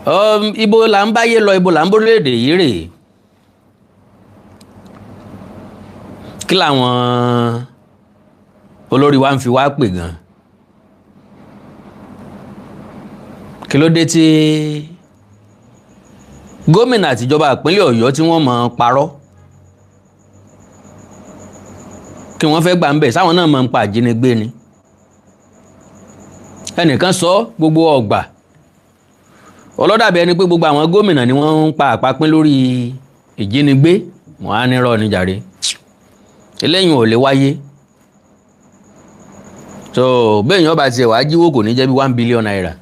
Ibo là ń báyé lọ, ibo là ń bórílẹ̀-èdè yìí rè. Kí làwọn olórí wa ń fi wá pè gan? Kí ló dé tí gómìnà àtijọba ìpínlẹ̀ Ọ̀yọ́ tí wọ́n mọ̀ parọ́? Kí wọ́n fẹ́ gbà ń bẹ̀ sáwọn náà mọ̀ ń pa àjínigbé ni. Ẹnìkan sọ gbogbo ọgbà ọlọ́dàbí ẹni pé gbogbo àwọn gómìnà ni wọ́n ń pa àpapín lórí ìjínigbé. Wọ́n á nírọ́ ní jàre, eléyìí ò lè wáyé. So bẹ́ẹ̀ yẹn ọba tiẹ̀ wá jíwó kò ní jẹ́ bí 1 billion naira.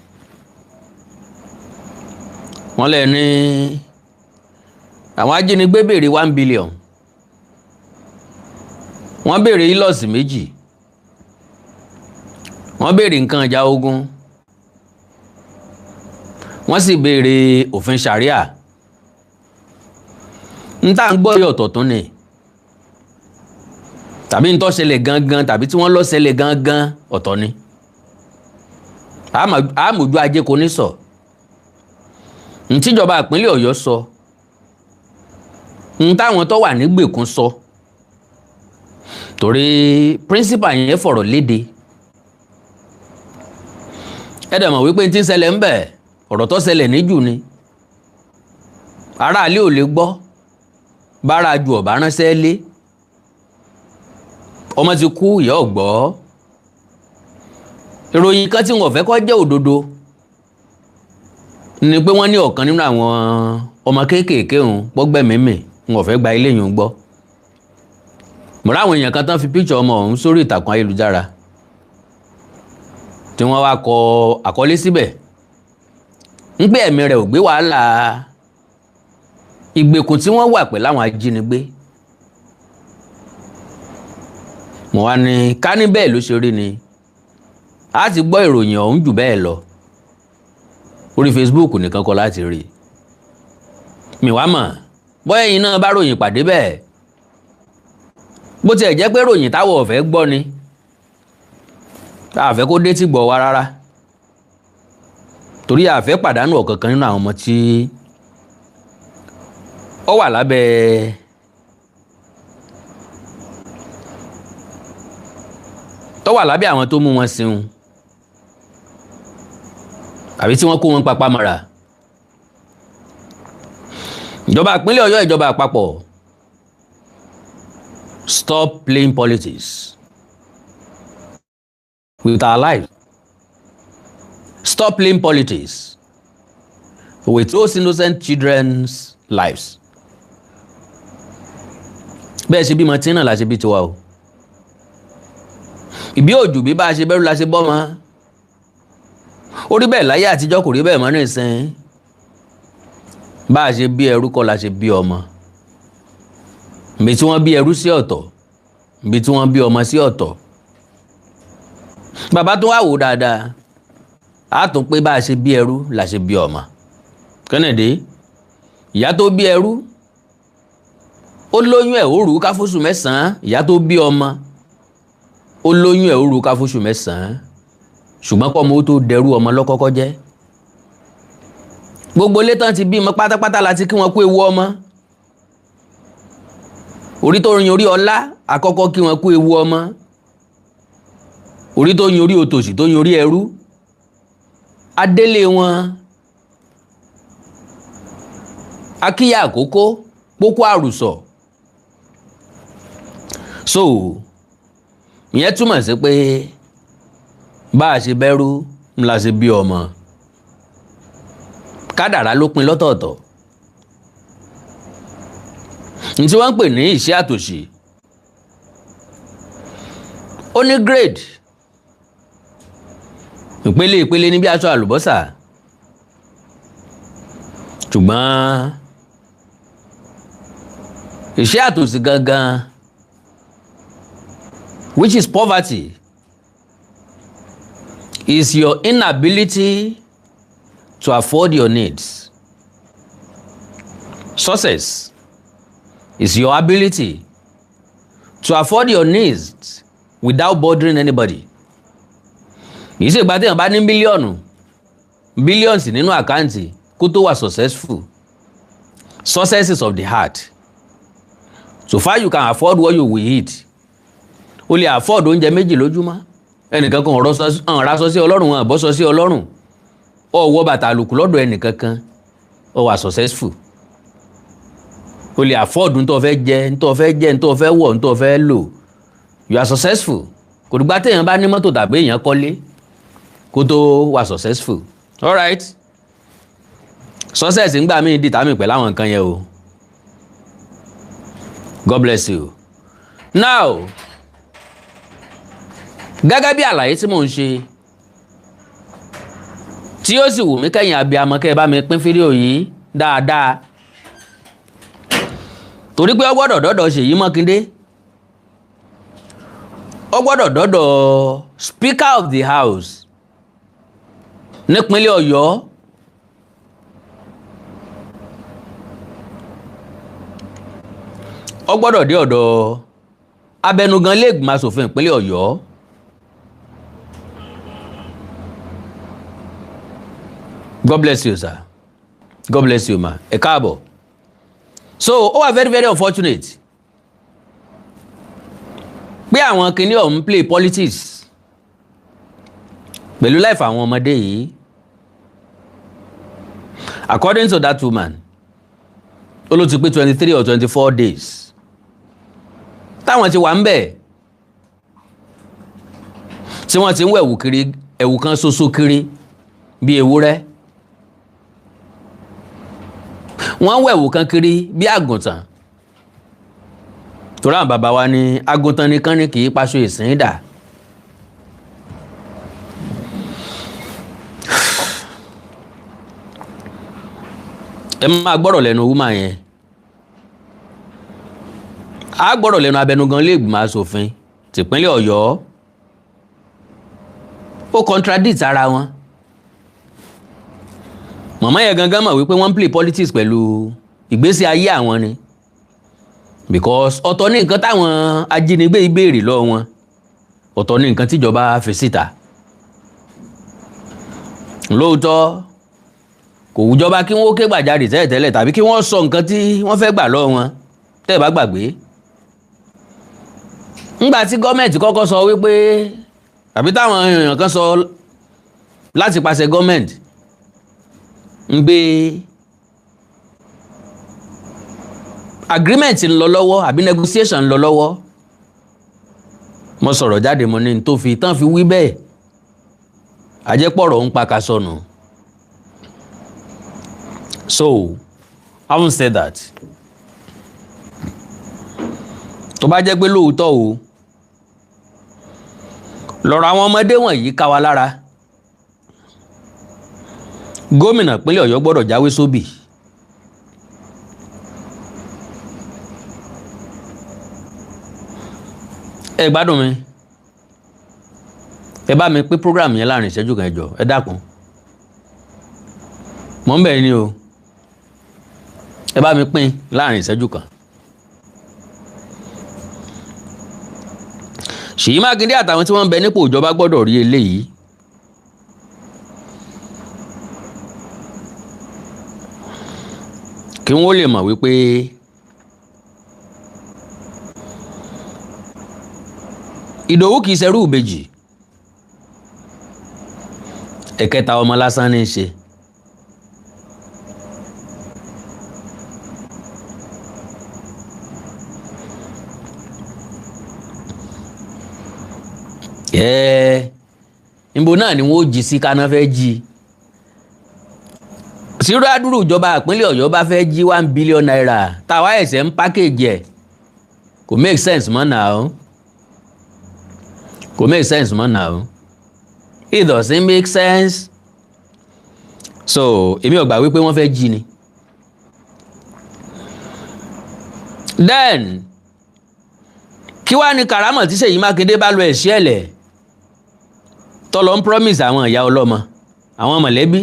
Wọ́n lẹ̀ ní àwọn ajínigbé béèrè 1 billion. Wọ́n béèrè ílọ́ọ̀sì méjì. Wọ́n béèrè nǹkan ìjà ogun. Wọ́n sì béèrè òfin ṣàríà. N tá ń gbọ́ yọ̀ ọ̀tọ̀ọ̀tún ni, tàbí n tó ṣẹlẹ̀ gangan tàbí tí wọ́n lọ ṣẹlẹ̀ gangan ọ̀tọ̀ ni. Àmójú ajé kò ní sọ. N tíjọba ìpínlẹ̀ Ọ̀yọ́ sọ, n táwọn tó wà nígbèkùn sọ, torí principal yẹn fọ̀rọ̀ léde. Ẹ dẹ̀ mọ̀ wípé tí ń ṣẹlẹ̀ ń bẹ̀ ọ̀rọ̀ tó ṣẹlẹ̀ níjù ni. Aráalé ò lè gbọ́, bára ju ọ̀bá ránṣẹ́ lé. Ọmọ ti kú, ìyá ò gbọ́. Ìròyìn kan tí wọ́n fẹ́ kó jẹ́ òdodo ni pé wọ́n ní ọ̀kan nínú àwọn ọmọ kéékèèké òun pọ́gbẹ́mímì, wọ́n fẹ́ gba ilé yìí gbọ́. Mo ráwọn èèyàn kan tán fi píkṣọ ọmọ ọ̀hún sórí ìtàkùn ayélujára tí wọ́n wá kọ àkọlé síbẹ̀ ń pé ẹ̀mí rẹ̀ ò gbé wàhálà ìgbèkùn tí wọ́n wà pẹ̀lú àwọn ajínigbé. Mo wá ní ká ní bẹ́ẹ̀ ló ṣe rí ni a ti gbọ́ ìròyìn ọ̀hún jù bẹ́ẹ̀ lọ. Orí Facebook nìkan kọ́ láti rí. Mi wá mọ̀ bóyá ẹ̀yin náà bá ròyìn pàdé bẹ́ẹ̀. Bó tiẹ̀ jẹ́ pé ròyìn táwọn ọ̀fẹ́ gbọ́ ni, a fẹ́ kó dé tí gbọ́ wa rárá, torí a fẹ́ pàdánù ọ̀kankan nínú àwọn ọmọ tí ó wà lábẹ́ àwọn tó mú wọn sìn àbí tí wọ́n kó wọn papá mọ́ra. Ìjọba ìpínlẹ̀ Ọ̀yọ́, ìjọba àpapọ̀, stop playing politics with our lives. Stop playing politics with those innocent children's lives. Bẹ́ẹ̀ ṣe bímọ tí náà la ṣe bí tiwa o. Ìbí òjò bí bá a ṣe bẹ́rù la ṣe bọ́ mọ́. Ó rí bẹ́ẹ̀ láyé àtijọ́, kò rí bẹ́ẹ̀ mọ́ ní ìsìn. Bá a ṣe bí ẹrú kọ́ la ṣe bí ọmọ. Ibi tí wọ́n bí ẹrú sí ọ̀tọ̀, ibi tí wọ́n bí ọmọ sí ọ̀tọ̀. Bàbá tó wà wò dáadáa, a tún pé bá a ṣe bí ẹrú la ṣe bí ọmọ. Kẹ́nẹ̀dé, ìyá tó bí ẹrú ó lóyún ẹ̀ ó rù ká fóṣù 9. Ìyá tó bí ọmọ ó lóyún ẹ̀ ó rù ká fóṣù 9. Ṣùgbọ́n kọ́ ọmọ ó tó dẹrú ọmọ lọ́kọ́kọ́ jẹ́. Gbogbo ilé tán ti bímọ pátápátá láti kí wọ́n kú ewu ọmọ. Orí tó yin orí ọlá àkọ́kọ́ kí wọ́n kú ewu ọmọ. Orí tó yin orí òtòṣì tó yin orí ẹrú, adélé wọn akíyà àkókò pókó àrùsọ. So ìyẹn túmọ̀ sí pé bá a ṣe bẹ́rú ńlá ṣe bí ọmọ. Kádàrá ló pin lọ́tọ̀ọ̀tọ̀. Ní tí wọ́n ń pè ní ìṣẹ́ àtòṣì, ó ní grade, ìpele ní bí aṣọ àlùbọ́sà. Ṣùgbọ́n ìṣẹ́ àtòṣì gangan, which is poverty, is your inability to afford your needs. Success is your ability to afford your needs without bothering anybody. Yìí ṣe ìgbà tí èèyàn bá ní bílíọ̀nù bílíọ̀nsì nínú àkáǹtì kó tó wà successful. Success is of the heart. So far you can afford what you will eat. O lè afford oúnjẹ méjì lójúmọ́. Ẹnìkan kan ra sọ sí Ọlọ́run, wọn àbọ̀ sọ sí Ọlọ́run. Ó wọ bàtà àlùkù lọ́dọ̀ ẹnìkan kan. Ó wà successful. O lè afford n tó fẹ́ jẹ, n tó fẹ́ jẹ, n tó fẹ́ wọ̀, n tó fẹ́ lò. You are successful. Kò dìgbà téèyàn bá ní mọ́tò tàbí èèyàn kọ́lé kó tó wà successful. All right. Success ń gbà mí determine pẹ̀lú àwọn nǹkan yẹn o. God bless you. Now, gẹ́gẹ́ bí àlàyé tí mò ń ṣe, tí ó sì wù mí kẹ́yìn abiyamọ kẹ́ ẹ bá mi pín fídíò yìí dáadáa. Torí pé ó gbọ́dọ̀ dọ́dọ̀ Seyi Makinde. Ó gbọ́dọ̀ dọ́dọ̀ Speaker of the House nípínlẹ̀ Ọ̀yọ́. Ó gbọ́dọ̀ dé ọ̀dọ̀ abẹnugan ilé ìgbìmọ̀ asòfin ìpínlẹ̀ Ọ̀yọ́. God bless you, sir. God bless you, ma. Ẹ káàbọ̀. So, ó wà very, very unfortunate pé àwọn kìíní ọ̀hún play politics pẹ̀lú life àwọn ọmọdé yìí. According to that woman, ó ló ti pé 23 or 24 days táwọn ti wà ń bẹ̀, tí wọ́n ti ń wẹ̀wù kiri, ẹ̀wù kan ṣoṣo kiri bí ewúrẹ́. Wọ́n wẹ̀wù kan kiri bí àgùntàn. Torí àwọn bàbá wa ní àgùntàn nìkan ni kì í paṣọ ìsìn dà. Ẹ máa gbọ́rọ̀ lẹ́nu woman yẹn. A gbọ́rọ̀ lẹ́nu abẹnugan ilé ìgbìmọ̀ asòfin tìpínlẹ̀ Ọ̀yọ́. Ó contradict ara wọn. Màmá yẹn gangan mọ̀ wípé wọ́n ń play politics pẹ̀lú ìgbésí ayé àwọn ni. Because ọ̀tọ̀ ní nǹkan táwọn ajínigbé ìbéèrè lọ́wọ́ wọn, ọ̀tọ̀ ní nǹkan tíjọba fi síta. Lóòótọ́ kò wùjọba kí wọ́n ké gbàjarè tẹ́lẹ̀tẹ́lẹ̀ tàbí kí wọ́n sọ nǹkan tí wọ́n fẹ́ gbà lọ́wọ́ wọn tẹ́ ẹ bá gbàgbé. Ńgbà tí gọ́ọ̀mẹ̀ntì kọ́kọ́ sọ wípé tàbí táwọn èèyàn kan sọ láti pàṣẹ gọ́ọ̀mẹ̀ntì ń gbé agreement ń lọ lọ́wọ́ àbí negotiation ń lọ lọ́wọ́, mo sọ̀rọ̀ jáde mo ní tó fi tán fi wí bẹ́ẹ̀ àjẹpọ̀rọ̀ ń pa ká sọnù. So, having said that, tó bá jẹ́ pé lóòótọ́ o lọ́rọ̀ àwọn ọmọdé wọ̀nyí ká wa lára, gómìnà ìpínlẹ̀ Ọ̀yọ́ gbọ́dọ̀ jáwé sóbì. Ẹ gbádùn mi, ẹ bá mi pín program yẹn láàrin ìṣẹ́jú kan ẹ jọ̀ọ́, ẹ dákun, mò ń bẹ̀ yín ni o, ẹ bá mi pín láàrin ìṣẹ́jú kan. Seyi Makinde àtàwọn tí wọ́n ń bẹ nípò ìjọba gbọ́dọ̀ rí eléyìí. Kí wọ́n lè mọ̀ wípé Ìdòwú kìí ṣẹrú ìbejì, ẹ̀kẹta ọmọ lásán ní í ṣe. Níbo náà ni wọ́n ó jí sí kaná fẹ́ jí. Sírú àdúrú ìjọba ìpínlẹ̀ Ọ̀yọ́ bá fẹ́ jí 1 billion naira táwa ẹ̀sẹ̀ ń pákéjì ẹ̀, kò make sense mọ́ náà. Kò make sense mọ́ náà. It doesn't make sense. So, èmi ò gbà wípé wọ́n fẹ́ jí ni. Then, kí wá ní karamọ̀ tí Seyi Makinde bá lọ ẹ̀ṣẹ́ ẹ̀lẹ̀ tọ́lọ ń promise àwọn ìyá ọlọ́mọ, àwọn mọ̀lẹ́bí,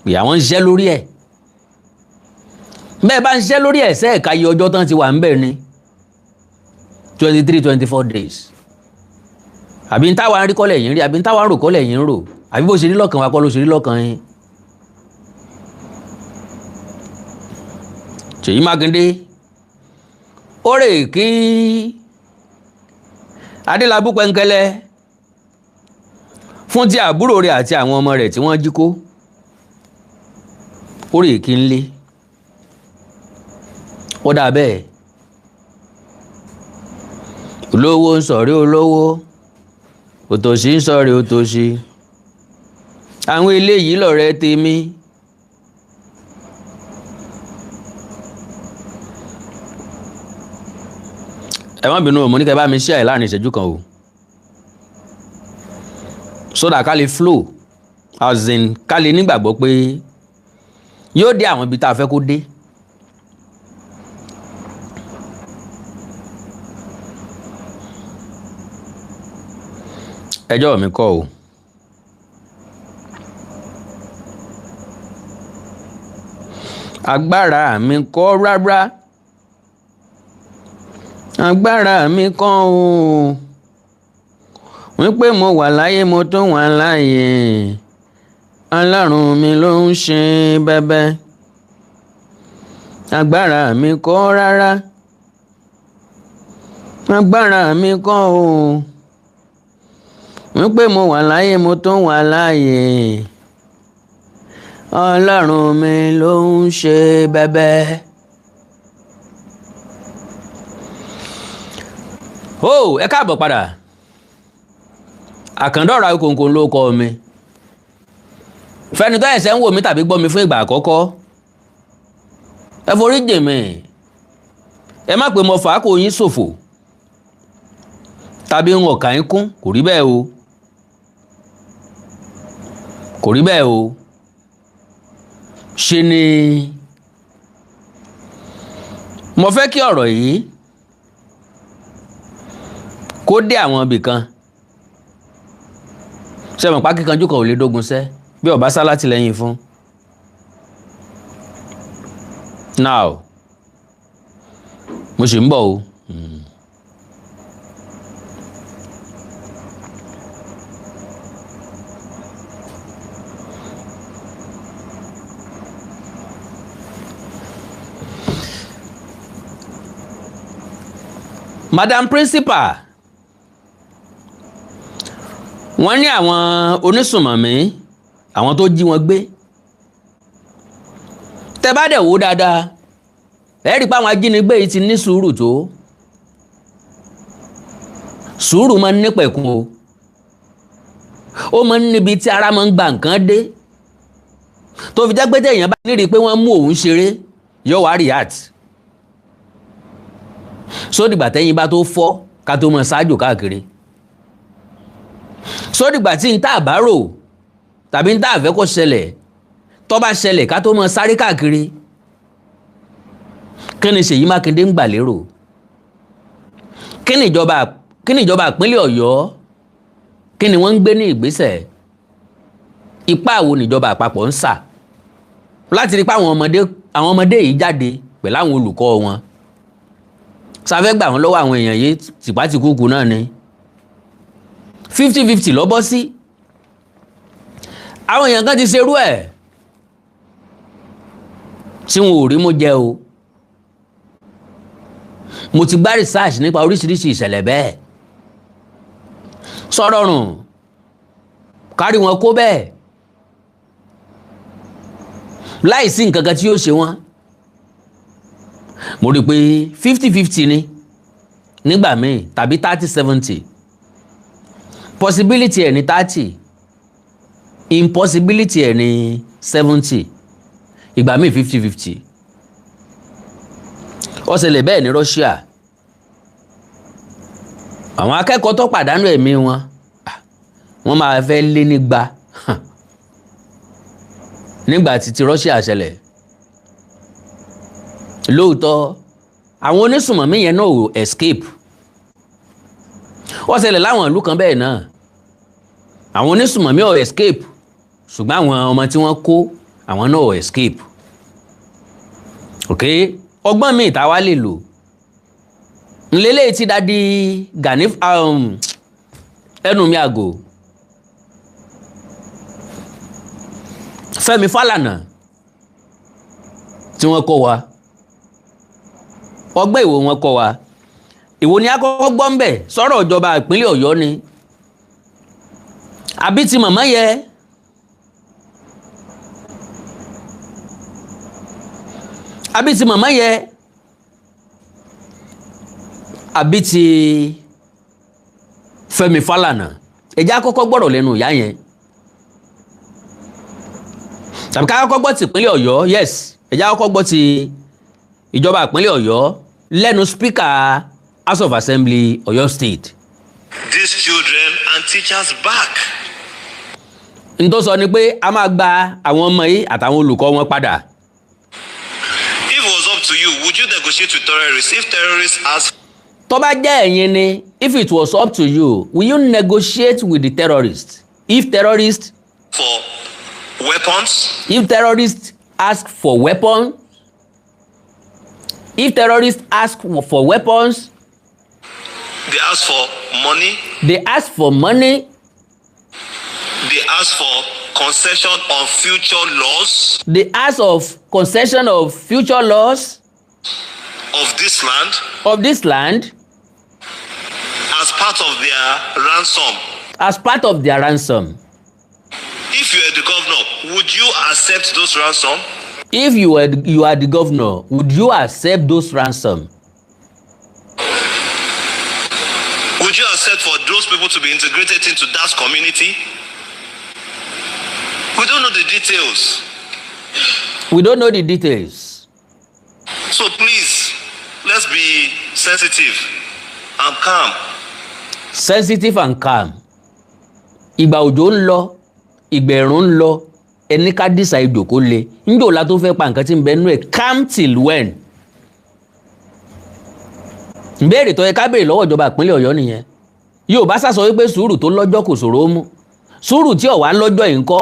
ìyá wọn ń ṣiṣẹ́ lórí ẹ̀. Bẹ́ẹ̀ bá ń ṣiṣẹ́ lórí ẹ̀ṣẹ́ ẹ̀ka iye ọjọ́ tán ti wà ń bẹ̀ ni 23-24 days. Àbí ń táwa ń rí kọ́lẹ̀ yìí ń rí, àbí ń táwa ń rò kọ́lẹ̀ yìí ń rò, àbí bó ṣe rí lọ́kàn wa kọ́ ló ṣe rí lọ́kàn yín. Seyi Makinde ó rè kí Adélabú Pẹ́ńkẹ́lẹ́ fún ti àbúrò rẹ̀ àti àwọn ọmọ rẹ̀ tí wọ́n jí kó, ó rè kí ń lé. Ó dà bẹ́ẹ̀, olówó ń sọ̀rí olówó, òtòṣì ń sọ̀rí òtòṣì, àwọn eléyìí lọ̀rẹ́ tèmi. Ẹ má bínú, mo ní kẹ́ bá mi share láàrin ìṣẹ́jú kan o, sódà ká lè flow, as in ká lè nígbàgbọ́ pé yóò dé àwọn ibi tá a fẹ́ kó dé. Ẹjọ́ mi kọ́ o. Agbára mi kọ́ rárá, agbára mi kọ́ o, wípé mo wà láyé mo tún wà láyé, Ọlọ́run mi ló ń ṣe bẹ́bẹ́. Agbára mi kọ́ rárá, agbára mi kọ́ o, wípé mo wà láyé mo tún wà láyé, Ọlọ́run mi ló ń ṣe bẹ́bẹ́. Ẹ káàbọ̀ padà. Àkàndọ̀rọ̀ Awíkòǹkò ló kọ mi. Fẹ́ni tó ẹ̀sẹ̀ ń wò mí tàbí gbọ́ mi fún ìgbà àkọ́kọ́, ẹ forí jì mí, ẹ má pé mo fà á kò yín ṣòfò tàbí ń ọ̀kà yín kún, kò rí bẹ́ẹ̀ o, kò rí bẹ́ẹ̀ o. Ṣe ni mo fẹ́ kí ọ̀rọ̀ yìí kó dé àwọn ibì kan. Ṣé mọ̀ pá kíkanjú kan ò lè dógun sẹ́ bí ọba sá látìlẹ́yìn fún. Now mo ṣì ń bọ̀ o. Madam Principal, wọ́n ní àwọn onísùnmọ̀mí, àwọn tó jí wọn gbé, tẹ́ bá dẹ̀ wò dáadáa ẹ rí pé àwọn ajínigbé yìí ti ní sùúrù tó. Sùúrù máa ń nípẹ̀kun o, ó máa ń níbi tí ara máa ń gba nǹkan dé, tó fi jẹ́ pé téèyàn bá nírí pé wọ́n mú òun ṣeré yóò wá react. Sódìgbà tẹ́yìn bá tó fọ́ ká tó mọ ṣáájò káàkiri, sódìgbà tí n tá àbárò tàbí n tá àfẹ́ kó ṣẹlẹ̀ tó bá ṣẹlẹ̀ ká tó mọ sáré káàkiri. Kí ni Seyi Makinde ń gbà lérò? Kí ni ìjọba ìpínlẹ̀ Ọ̀yọ́, kí ni wọ́n ń gbé ní ìgbésẹ̀? Ipá wo ni ìjọba àpapọ̀ ń sà láti rí pé àwọn ọmọdé yìí jáde pẹ̀lú àwọn olùkọ́ wọn? Sáfẹ́ gbà wọ́n lọ́wọ́ àwọn èèyàn yìí tìpátìkúkú náà ni 50-50 ló bọ́ sí. Àwọn èèyàn kan ti ṣerú ẹ̀ tí wọn ò rí mú jẹ o. Mo ti gbá research nípa oríṣiríṣi ìṣẹ̀lẹ̀ bẹ́ẹ̀. Sọ̀rọ̀ rùn kárí wọn kó bẹ́ẹ̀ láìsí nǹkan kan tí yóò ṣe wọ́n. Mo rí pé 50-50 ni nígbà míì tàbí 30-70. Possibility ẹ̀ ní 30, impossibility ẹ̀ ní 70, ìgbà míì 50-50. Ó ṣẹlẹ̀ bẹ́ẹ̀ ní Russia. Àwọn akẹ́kọ̀ọ́ tó pàdánù ẹ̀mí wọn, wọ́n máa fẹ́ lé nígbà nígbà tí ti Russia ṣẹlẹ̀. Lóòótọ́ àwọn onísùnmọ̀mí yẹn náà ò escape. Ó ṣẹlẹ̀ láwọn ìlú kan bẹ́ẹ̀ náà, àwọn onísùnmọ̀mí ò escape, ṣùgbọ́n àwọn ọmọ tí wọ́n kó àwọn náà ò escape. Ok, ọgbọ́n mi ìta wá lè lò nlélẹ̀ tí dádì Gani ẹnu mi àgò Fẹ́mi Fálànà tí wọ́n kó wa ọgbẹ́ ìwò wọn kọ wa ìwò ni akọ́kọ́ gbọ́ ń bẹ̀ sọ̀rọ̀ ìjọba ìpínlẹ̀ Ọ̀yọ́ ni àbí ti màmá yẹ àbí ti màmá yẹ àbí ti Fẹ́mi Fálànà ẹjẹ́ akọ́kọ́ gbọ́rọ̀ lẹ́nu ìyá yẹn tàbí ká kọ́kọ́ gbọ́ ti ìpínlẹ̀ Ọ̀yọ́ yes ẹjẹ́ akọ́kọ́ gbọ́ ti ìjọba ìpínlẹ̀ Ọ̀yọ́ lẹ́nu speaker House of Assembly Ọ̀yọ́ State. These children and teachers back. n tó sọ ni pé a máa gba àwọn ọmọ yìí àtàwọn olùkọ́ wọn padà. If it was up to you, would you negotiate with terrorists if terrorists ask? tó bá jẹ́ ẹ̀yin ni if it was up to you will you negotiate with the terrorists if terrorists For weapons? if terrorists ask for weapons if terrorists ask for weapons They ask for money. they ask for money They ask for concession on future laws they ask of concession of future laws of this land of this land as part of their ransom. as part of their ransom. If you are the governor, would you accept those ransom? If you are the governor, would you accept those ransom? Would you accept for those people to be integrated into that community? We don't know the details. We don't know the details. So please, let's be sensitive and calm. Sensitive and calm. Ìgbà òjò ń lọ, ìgbà ẹ̀rùn ń lọ, ẹni ká dìsà ìjò kó le. Ńjọ́ la tó fẹ́ pa nǹkan tí ń bẹ nínú ẹ̀ calm till when? Ìbéèrè tó yẹ ká béèrè lọ́wọ́ ìjọba ìpínlẹ̀ Ọ̀yọ́ nìyẹn. Yorùbá sá sọ wípé sùúrù tó lọ́jọ́ kò ṣòro mú. Sùúrù tí ó wà lọ́jọ́ yìí ńkọ́.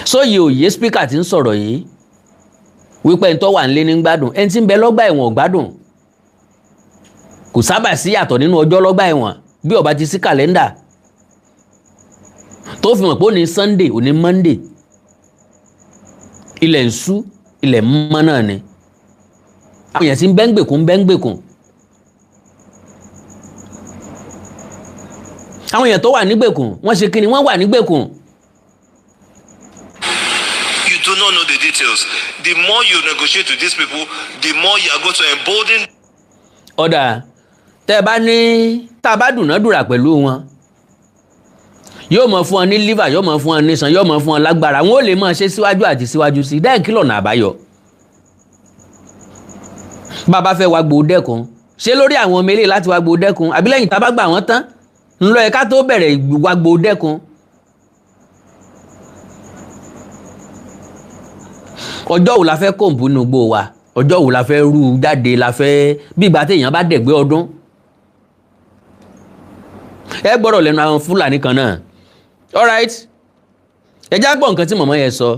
Sóyè òye spíkà tí ń sọ̀rọ̀ yìí wípé ẹni tó wà nílé ní gbádùn ẹni tí ń bẹ lọ́gbà ẹ̀wọ̀n ò gbádùn. Kò sábà sí yàtọ̀ nínú ọjọ́ lọ́gbà ẹ̀wọ̀n bí ó bá ti sí kàlẹ́ndà tó fi mọ̀ pé ó ní Sunday ó ní Monday ilẹ̀ ń ṣú ilẹ̀ mọ́ náà ni àwọn èèyàn tí ń bẹ́ńgbèkùn àwọn èèyàn tó wà nígbèkùn wọ́n ṣe kí ni wọ́n wà nígbèkùn. You do not know the details. The more you negotiate with these people, the more you are going to embolden. Ọ̀dà tẹ́ ẹ bá ní tá a bá dùnádùrà pẹ̀lú wọn yóò mọ̀ fún ọ ní liver yóò mọ̀ fún ọ ní sàn yóò mọ̀ fún ọ lágbára wọn ò lè máa ṣe síwájú àti síwájú sí dáì kí lọ̀nà àbáyọ. Bàbá fẹ́ wá gbòó dẹ́kun ṣé lórí àwọn ọmọ eléyìí láti wá gbòó dẹ́kun àbí lẹ́yìn tá a bá gbà wọ́n tán ńlọ ẹ̀ka tó bẹ̀rẹ̀ wá gbòó dẹ́kun. Ọjọ́ wo la fẹ́ kòǹbù nínú gbó wa ọjọ́ wo la fẹ́ rú jáde la fẹ́ bí ìgbà téèyàn bá dẹ̀gbẹ́ ọdún. Ẹ gbọ́dọ̀ lẹ́nu àwọn Fúlàní kan náà alright ẹ já gbọ́ nǹkan tí màmá yẹn sọ.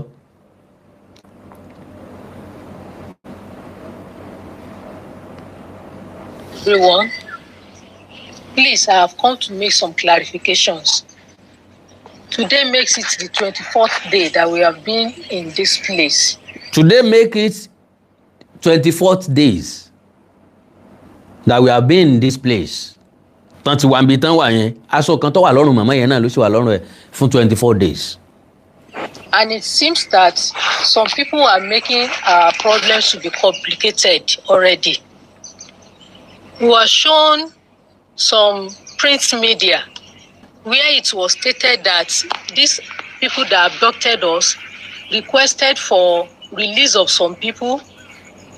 Everyone, please, I have come to make some clarifications. Today makes it the 24th day that we have been in this place. Today make it 24th days that we have been in this place. Tán ti wà níbi tán wà yẹn aṣọ kan tó wà lọ́rùn màmá yẹn náà ló sì wà lọ́rùn ẹ̀ fún 24 days. And it seems that some people are making our problems to be complicated already. We were shown some print media where it was stated that these people that abducted us requested for release of some people.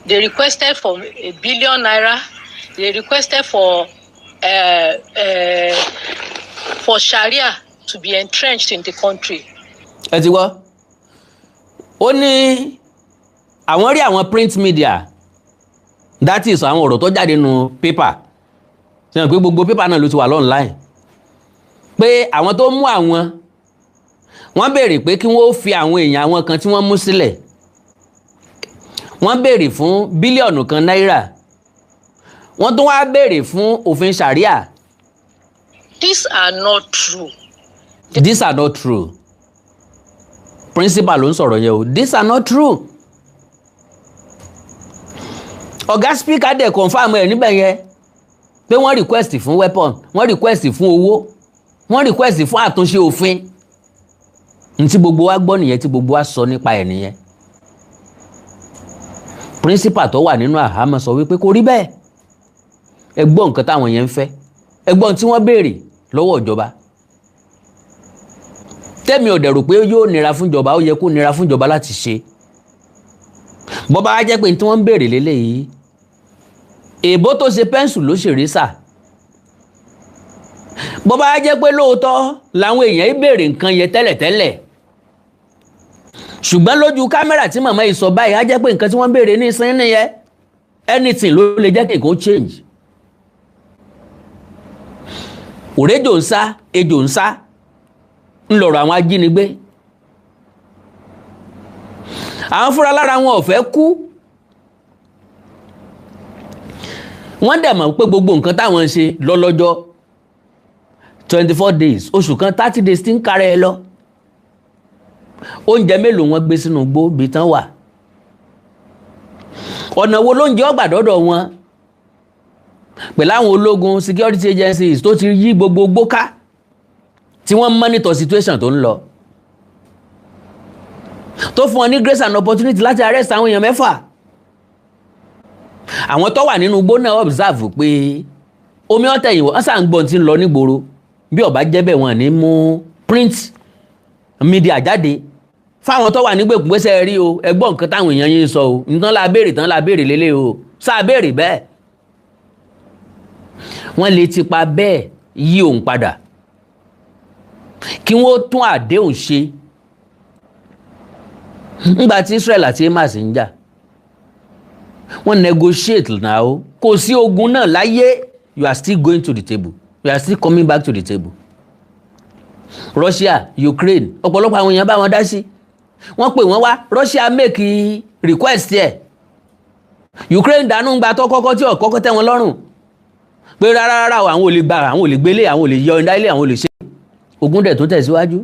They requested for ₦1 billion. They requested for Sharia to be entrenched in the country. Ẹ ti wá ó ní àwọn rí àwọn print media that is àwọn ọ̀rọ̀ tó jáde nínú paper ṣe hàn pé gbogbo paper náà ló ti wà online pé àwọn tó mú àwọn wọ́n béèrè pé kí wọ́n fi àwọn èèyàn àwọn kan tí wọ́n mú sílẹ̀ wọ́n béèrè fún bílíọ̀nù kan náírà wọ́n tún wá béèrè fún òfin Sharia. These are not true. These are not true. Principal ló ń sọ̀rọ̀ yẹn o. These are not true. ọ̀gá speaker dẹ̀ confam ẹ̀ níbẹ̀ yẹn pé wọ́n request fún weapon, wọ́n request fún owó, wọ́n request fún àtúnṣe òfin. Ní tí gbogbo wa gbọ́ nìyẹn, tí gbogbo wa sọ nípa ẹ̀ nìyẹn. Principal tó wà nínú àhámọ́ sọ wípé kò rí bẹ́ẹ̀. Ẹ gbọ́ nǹkan táwọn yẹn ń fẹ́, ẹ gbọ́ tí wọ́n béèrè lọ́wọ́ ìjọba. Tẹ́mi ò dẹ̀ rò pé yóò nira fún ìjọba, ó yẹ kó nira fún ìjọba láti ṣe. Bó bá wá jẹ́ pé tí wọ́n ń béèrè lélẹ́yìí, èbó tó ṣe pẹ́ńsù ló ṣe résà. Bó bá wá jẹ́ pé lóòótọ́ làwọn èèyàn ń béèrè nǹkan yẹn tẹ́lẹ̀tẹ́lẹ̀, ṣùgbọ́n lójú kámẹ́rà tí màmá yìí sọ báyìí á jẹ́ pé nǹkan tí wọ́n ń béèrè ní ìsìn nìyẹn. Anything ló lè jẹ́ kí nǹkan change. Òrejò ń sá, ejò ń sá, ń lọ̀rọ̀ àwọn ajínigbé. Àwọn fúnra lára wọn ò fẹ́ kú. Wọ́n dẹ̀ mọ̀ pé gbogbo nǹkan táwọn ń ṣe lọ́lọ́jọ́ 24 days, oṣù kan 30 days tí ń kárẹ̀ ẹ lọ. Oúnjẹ mélòó wọ́n gbé sínú igbó bí tán wà? Ọ̀nà wo lóúnjẹ ọgbà dọ́dọ̀ wọn? Pẹ̀lú àwọn ológun security agencies tó ti yí gbogbo igbó ká, tí wọ́n monitor situation tó ń lọ, tó fún wọn ní grace and opportunity láti arrest àwọn èèyàn 6. Àwọn tó wà nínú igbó náà observe pé omi ọ̀tẹ̀ yìí wọ́n sàn gbọ́n tí ń lọ nígboro, bí ó bá jẹ́ bẹ́ẹ̀ wọ́n ní mú print media jáde fáwọn tó wà nígbèkùn gbèsè rí o, ẹ gbọ́ nǹkan táwọn èèyàn yín sọ o, nǹkan la béèrè lélẹ̀ o, sáà béèrè bẹ́ẹ̀. Wọ́n lè tipa bẹ́ẹ̀ yí òun padà kí wọ́n tún àdéhùn ṣe. Nígbà tí Israel àti Hamas ń jà, wọ́n negotiate náà, kò sí ogun náà láyé. You are still going to the table, you are still coming back to the table. Russia, Ukraine, ọ̀pọ̀lọpọ̀ àwọn èèyàn bá wọn dá sí. Wọ́n pè wọ́n wá, Russia make request ẹ̀, Ukraine dànù gba tó kọ́kọ́ tí ọ̀kọ́kọ́ tẹ́ wọn lọ́rùn pé rárá àwọn ò lè gbà, àwọn ò lè gbélé, àwọn ò lè yọ ilé, àwọn ò lè ṣe. Ogun dẹ̀ tó tẹ̀síwájú.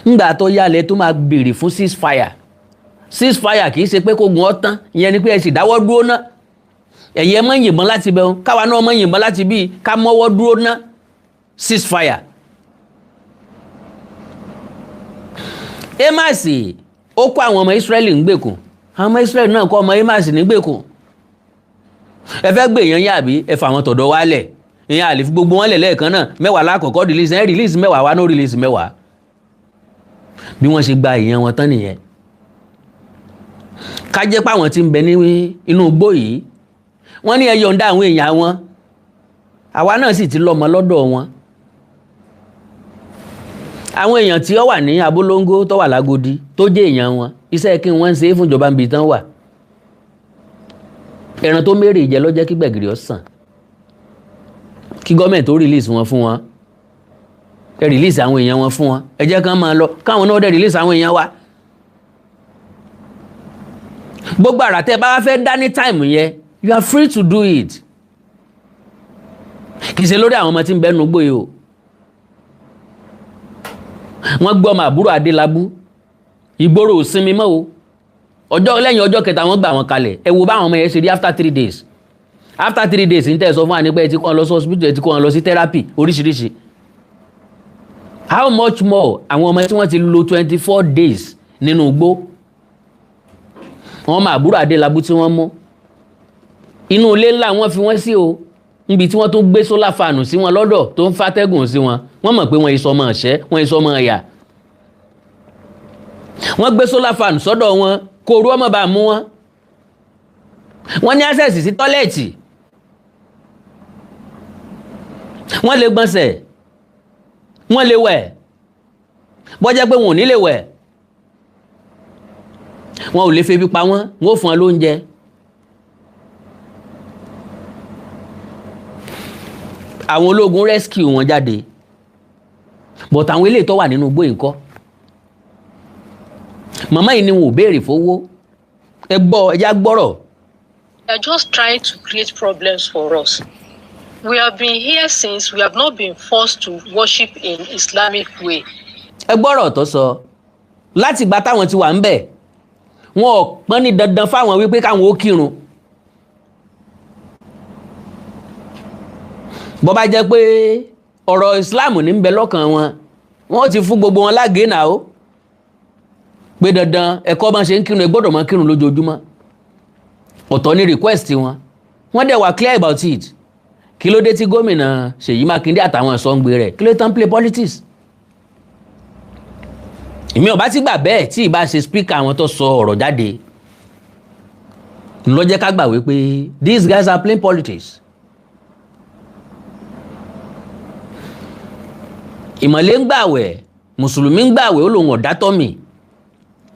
Ńgbà tó yálẹ̀ tó máa béèrè fún ceasefire kì í ṣe pé kó gun ọ́ tán, ìyẹn ni pé ẹ sì dáwọ́ dúró ná. Ẹ̀yin ẹ má yìnbọn láti bẹ̀ wọn, káwa náà má yìnbọn láti bí, ká mọ́wọ́ dúró ná. Ceasefire. Hamas ó kó àwọn ọmọ Israeli ń gbèkùn, àwọn ọmọ Israeli náà kó ọmọ Hamas ní gbèkùn. Ẹ fẹ́ gbé èèyàn yàbí ẹ fà wọn tọ̀dọ̀ wálẹ̀, ìyẹn àlè fi gbogbo wọn lẹ̀ lẹ́ẹ̀kan náà, 10 lákọ̀ọ́kọ́ release, ẹ release 10 wá, no release 10. Bí wọ́n ṣe gba èèyàn wọn tán nìyẹn. Ká jẹ́ pé àwọn tí ń bẹ ní inú igbó yìí, wọ́n ní ẹ yọ̀ǹda àwọn èèyàn wọn, àwa náà sì ti lọ́mọ lọ́dọ̀ wọn. Àwọn èèyàn tí ó wà ní Abolongo tó wà Lágòdì tó jẹ́ èèyàn wọn, iṣẹ́ kí wọ́n ń ṣe fún ìjọba níbi tán wà. Ẹran tó mérè ìjẹ ló jẹ́ kí gbẹ̀gìrì ọ̀sán, kí gọ́ọ̀mẹ̀ntì tó release wọn fún wọn, ẹ release àwọn èèyàn wọn fún wọn, ẹ jẹ́ kán máa lọ, káwọn náà dẹ̀ release àwọn èèyàn wa. Gbogbo àrà tẹ́ bá fẹ́ dá ní time yẹn, you are free to do it. Kì í ṣe lórí àwọn ọmọ tí ń bẹ́nu gbòye o. Wọ́n gbọ́ ọmọ àbúrò Adélabú, ìgboro ò sinmi mọ́ o. Lẹ́yìn ọjọ́ kẹta wọ́n gbà wọn kalẹ̀. Ẹ wo báwọn ọmọ yẹn ṣe rí after 3 days. After 3 days ń tẹ̀ sọ fún wa ní pé ẹ ti kó wọn lọ sí hospital, ẹ ti kó wọn lọ sí therapy oríṣiríṣi. How much more àwọn ọmọ tí wọ́n ti lò 24 days nínú igbó. Wọ́n máa àbúrò Adélabú tí wọ́n mú. Inú ilé ńlá wọ́n fi wọ́n sí o. Níbi tí wọ́n tó gbé solar fan sí wọn lọ́dọ̀ tó ń fàtẹ́gùn sí wọn. Wọ́n mọ̀ pé wọ́n ìsọmọ ọ̀ṣẹ́, wọ́n ìsọmọ ẹ̀yà. Wọ́n gbé solar fan sọ́dọ̀ wọn kó orú ọmọ bá mú wọn. Wọ́n ní access sí tọ́lẹ̀tì. Wọ́n lè gbọ̀nsẹ̀. Wọ́n lè wẹ̀. Bó jẹ́ pé wọn ò ní lè wẹ̀. Wọn ò lè febi pa wọ́n, wọ́n ò fún wọn lóúnjẹ. Àwọn ológun rescue wọn jáde. But àwọn eléyìí tó wà nínú igbó ńkọ́. Màmá yìí ni wọn ò béèrè fowó. Ẹ gbọ́, ẹ já gbọ́rọ̀. They are just trying to create problems for us. We have been here since we have not been forced to worship in Islamic way. Ẹ gbọ́rọ̀ tó sọ. Láti ìgbà táwọn ti wà ń bẹ̀, wọn ò pọ́n ní dandan fáwọn wípé káwọn ó kírun. bó bá jẹ́ pé ọ̀rọ̀ Islam ní ń bẹ lọ́kàn wọn wọ́n ti fún gbogbo wọn lágé náà ó pé dandan ẹ̀kọ́ bá ṣe ń kírun ẹ gbọ́dọ̀ máa kírun lójoojúmọ́ ọ̀tọ̀ ní request wọn wọ́n dẹ̀ wà clear about it kí ló dé tí gómìnà Seyi Makinde àtàwọn ìsọ̀ǹgbè rẹ̀ kí ló tán play politics èmi ò bá ti gbà bẹ́ẹ̀ tí ì bá ṣe speaker àwọn tó sọ ọ̀rọ̀ jáde ló jẹ́ ká gbà wípé these guys are playing politics. ìmọ̀lẹ́ ń gbàwẹ̀ mùsùlùmí ń gbàwẹ̀ ó lòun ọ̀dá tọ́mì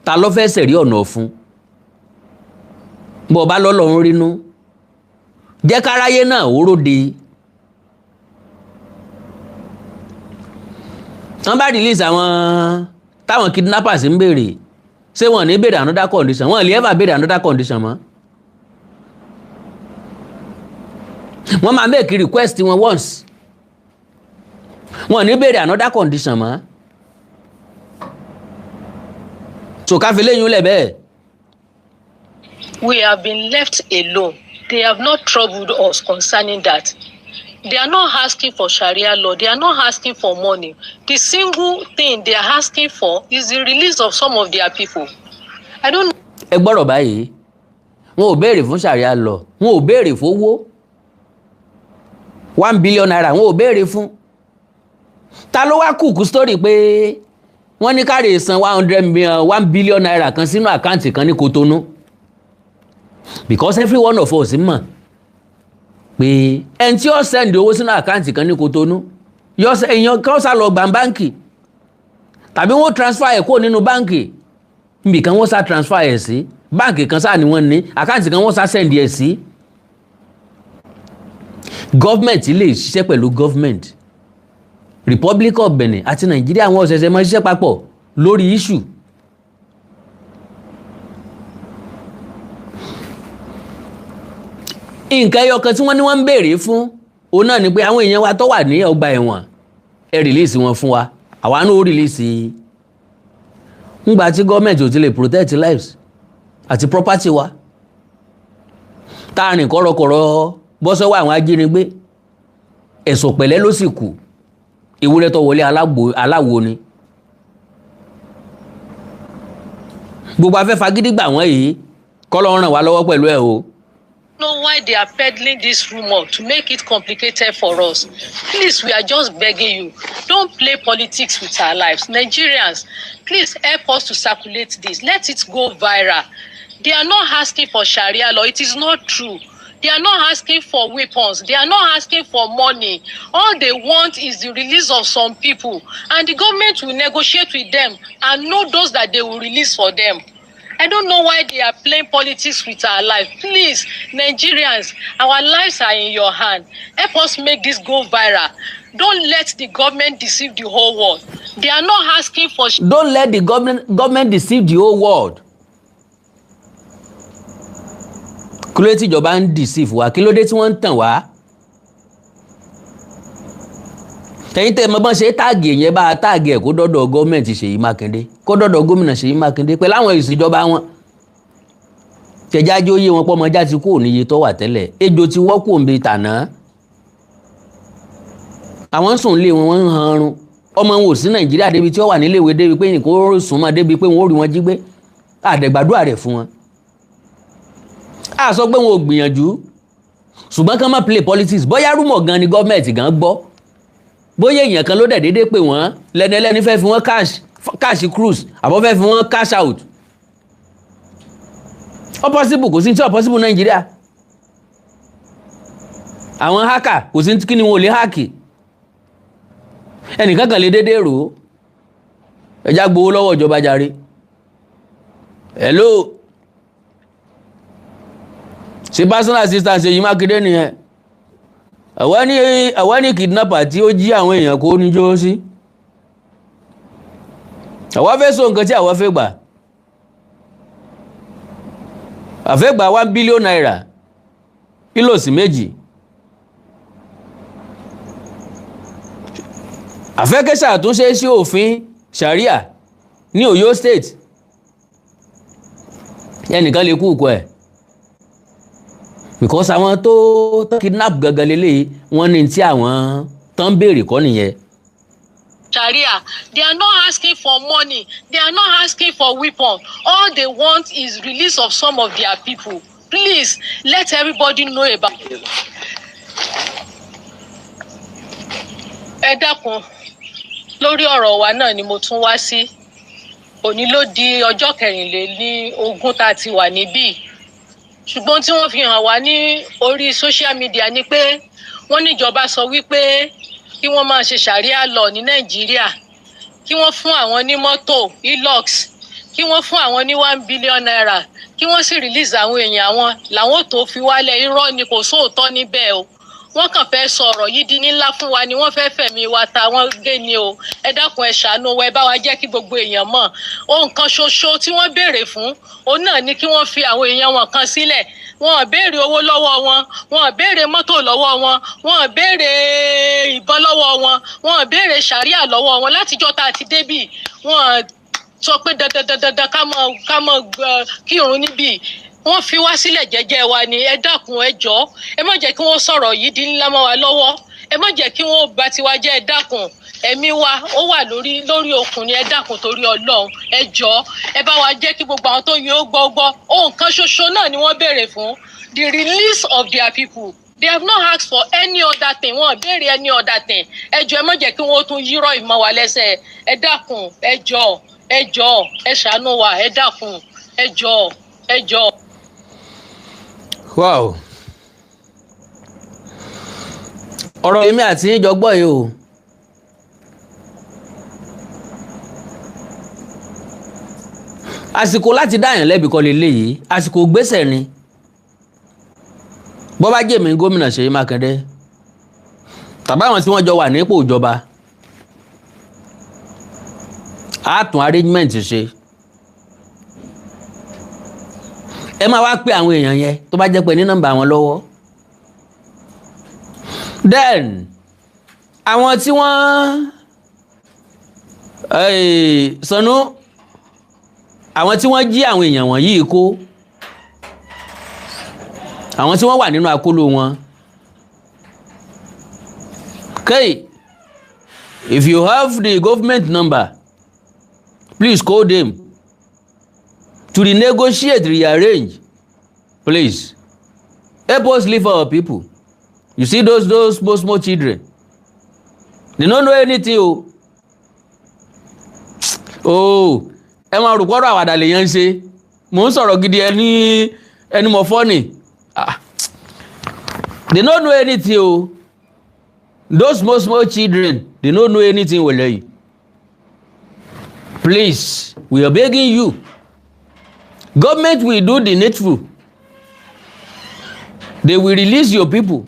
ta ló fẹ́ sẹ̀rí ọ̀nà ọ̀fun bó bá lọ́lọ́run rínú jẹ́ káráyé náà ó róde wọ́n bá release àwọn táwọn kidnappers ń béèrè ṣé wọ́n ní béèrè another condition wọ́n lè ever béèrè another condition mọ́ wọ́n máa make request wọn once wọ́n ní béèrè another condition mọ́ so ká fi léyìn lẹ̀ bẹ́ẹ̀. We have been left alone. They have not troubled us concerning that. They are not asking for Sharia law. They are not asking for money. The single thing they are asking for is the release of some of their people. I don't know. Ẹ gbọ́rọ̀ báyìí wọn ò béèrè fún Sharia law wọn ò béèrè fowó 1 billion naira wọn ò béèrè fún ta ló wá kúkú story pé wọ́n ní káre san 1 billion naira kan sínú àkáǹtì kan ní Kotonu because every one of us mọ̀ pé ẹni tí ó send owó sínú àkáǹtì kan ní Kotonu èèyàn kan sá lọ gbà báǹkì tàbí wọ́n transfer ẹ̀ kó nínú báǹkì níbi kan wọ́n sá transfer ẹ̀ sí báǹkì kan sáà ni wọ́n ní àkáǹtì kan wọ́n sá send ẹ̀ sí. Government lè ṣiṣẹ́ pẹ̀lú government Republic of Benin àti Nàìjíríà wọn ṣẹ̀ṣẹ̀ máa ṣiṣẹ́ papọ̀ lórí issue. nǹkan ẹyọ kan tí wọ́n ní wọ́n ń béèrè fún òun náà ni pé àwọn èèyàn wa tó wà ní ọgbà ẹ̀wọ̀n ẹ release wọn fún wa àwa náà ó release ńgbà tí gọ́ọ̀mẹ̀ntì ò ti lè protect lives àti property wa táàrin kọ̀rọ̀kọ̀rọ̀ bọ́sọ́wọ́ àwọn ajínigbé ẹ̀sùn pẹ̀lẹ́ ló sì kù ewúrẹ́ tó wọlé aláwo ni gbogbo afẹ́fà gidi gbà wọ́n yìí kọ́ ló ràn wá lọ́wọ́ pẹ̀lú ẹ̀ o. Know why they are peddling this rumor to make it complicated for us. Please, we are just begging you, don't play politics with our lives. Nigerians, please help us to circulate this. Let it go viral. They are not asking for Sharia law. It is not true. They are not asking for weapons. They are not asking for money. All they want is the release of some people. And the government will negotiate with them and know those that they will release for them. I don't know why they are playing politics with our life. Please, Nigerians, our lives are in your hand. Help us make this go viral. Don't let the government deceive the whole world. They are not asking for... Don't let the government deceive the whole world. Kí ló dé tí ìjọba ń deceive wa? Kí ló dé tí wọ́n ń tàn wá? Tẹ̀yin tẹ́ mọ̀ bọ́n ṣe táàgì yẹn bá táàgì ẹ̀ kó dọ́dọ̀ gọ́ọ̀mẹ̀ntì Seyi Makinde kó dọ́dọ̀ gómìnà Seyi Makinde pẹ̀lú àwọn ìṣèjọba wọn. Tẹ̀jájú oyé wọn pọ́ ọmọjá ti kú òníye tó wà tẹ́lẹ̀ ejò ti wọ́pọ̀ òǹbẹ tàná. Àwọn sùn lé wọn ń han run ọmọ wọn ò sí Nàìjíríà débi tí ó wà níléèwé débi pé nìkan ó sùn mọ́ débi pé wọn ó rí wọn jí gbé àdẹ̀gbàdúrà rẹ̀ fún wọn. A sọ pé wọn ò gbìyànjú ṣùgbọ́n kán má play politics bóyá rúmọ̀ gan ni gọ́ọ̀mẹ̀ntì gan gbọ́ bóyá èèyàn kan ló dẹ̀ déédéé pé wọ́n lẹ́nẹ́lẹ́ni fẹ́ fi wọ́n cash cruise àbọ̀ fẹ́ fi wọ́n cash out ó possible kò sí tí ó possible Nàìjíríà àwọn hacker kò sí kí ni wọn ò lè háàkì ẹnìkan kan lè déédéé rò ó ẹjá gbowó lọ́wọ́ ìjọba jàre hello ṣe personal assistant Seyi Makinde nìyẹn àwọn ní kidnapper tí ó jí àwọn èèyàn kó níjó sí àwọn fẹ́ sọ nǹkan tí àwọn fẹ́ gbà àfẹ́ gbà 1 billion naira kílòsì méjì àfẹ́ kẹ́sà àtúnṣe sí òfin Sharia ní Ọ̀yọ́ state ẹnìkan lè kú ẹ̀ because àwọn tó kidnap gangan lélẹ̀ wọ́n ní tí àwọn tán béèrè kọ́ nìyẹn. Sharia, they are not asking for money, they are not asking for weapon. All they want is release of some of their people. Please let everybody know about it. Ẹ dákun lórí ọ̀rọ̀ wa náà ni mo tún wá sí. Òní ló di ọjọ́ 24 tá a ti wà níbí. Ṣùgbọ́n tí wọ́n fi hàn wá ní orí social media ni pé wọ́n níjọba sọ wípé kí wọ́n máa ṣe Sharia law ní Nàìjíríà, kí wọ́n fún àwọn ní mọ́tò Hilux, kí wọ́n fún àwọn ní 1 billion naira, kí wọ́n sì release àwọn èèyàn àwọn làwọn tó fi wálẹ̀. Irọ́ ni, kò sóòótọ́ níbẹ̀ o. Wọ́n kàn fẹ́ sọ ọ̀rọ̀ yìí di ńlá fún wa ni, wọ́n fẹ́ fẹ̀mí wa ta wọ́n gé ni o. Ẹ dákun ẹ ṣàánú wa, ẹ bá wa jẹ́ kí gbogbo èèyàn mọ̀. Ohun kan ṣoṣo tí wọ́n béèrè fún òun náà ni kí wọ́n fi àwọn èèyàn wọn kan sílẹ̀. Wọn ò béèrè owó lọ́wọ́ wọn, wọn ò béèrè mọ́tò lọ́wọ́ wọn, wọn ò béèrè ìbọn lọ́wọ́ wọn, wọn ò béèrè Sharia lọ́wọ́ wọn. Látijọ́ tá a ti débì wọn sọ pé dandan ká mọ kírun níbí. Wọ́n fi wá sílẹ̀ jẹ́jẹ́ wa ni. Ẹ dákun ẹ jọ̀ọ́, ẹ má jẹ́ kí wọ́n sọ̀rọ̀ yìí di ńlá mọ́ wa lọ́wọ́. Ẹ má jẹ́ kí wọ́n bà tiwa jẹ́. Ẹ dákun, ẹ̀mí wa ó wà lórí okùn ni. Ẹ dákun torí Ọlọ́run ẹ jọ̀ọ́, ẹ bá wa jẹ́ kí gbogbo àwọn tó yẹ ó gbọ́. Ohun kan ṣoṣo náà ni wọ́n béèrè fún, the release of their people. They have not asked for any other thing. Wọ́n béèrè any other thing. Ẹ jọ̀ọ́ ẹ má jẹ́ kí wọ́n tún yírọ̀ ìmọ̀ wa lẹ́sẹ̀. Ẹ dákun ẹ jọ̀ọ́ ẹ ṣàánú wa. Ẹ dákun ẹ jọ̀ọ́. Wow. Ọ̀rọ̀ èmi àti yín jọ gbọ́ yìí o. Àsìkò láti dáyàn lẹ́bi kọ́ leléyìí, àsìkò gbésẹ̀ ni. Bọ́ bá jẹ́ mi gómìnà Seyi Makinde tàbí àwọn tí wọ́n jọ wà nípò ìjọba, á tún arrangement ṣe. Ẹ máa wá pé àwọn èèyàn yẹn tó bá jẹ́ pé ní nọ́mbà wọn lọ́wọ́. Then àwọn tí wọ́n sọnù, àwọn tí wọ́n jí àwọn èèyàn wọ̀nyí kó, àwọn tí wọ́n wà nínú akóló wọn. Okay, if you have the government number, please call them to renegotiate, rearrange. Please help us live our people. You see those small children, they don't know anything. Ẹ máa rò pọ́rọ̀ àwàdà lèyàn ń ṣe. Mò ń sọ̀rọ̀ gidi ẹni mọ̀ fọ́nì. They don't know anything. Those small children, they don't know anything. Wale. Please, we are begging you. Government will do the needful. They will release your people.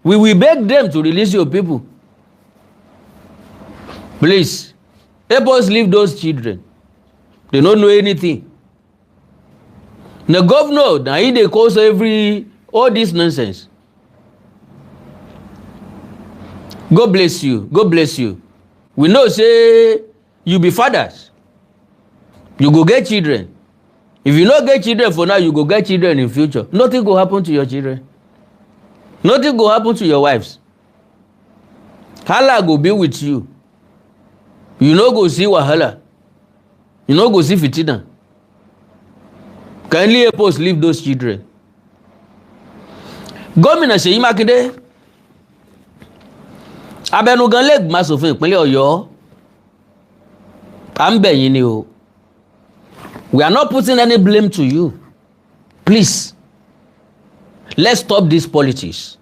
We will beg them to release your people. Please, help us leave those children. They don't know anything. The governor, now they cause all this nonsense. God bless you. God bless you. We know, say, you be fathers. You go get children. If you not get children for now, you go get children in future. Nothing will happen to your children. Nothing will happen to your wives. Allah go be with you. You no go see wahala. You no go see fitina. Kindly help us leave those children. Gómìnà Seyi Makinde, abẹnugan Lagbara Asofin ìpínlẹ̀ Ọ̀yọ́, à ń bẹ̀ yín ni o. We are not putting any blame to you. Please, let's stop this politics.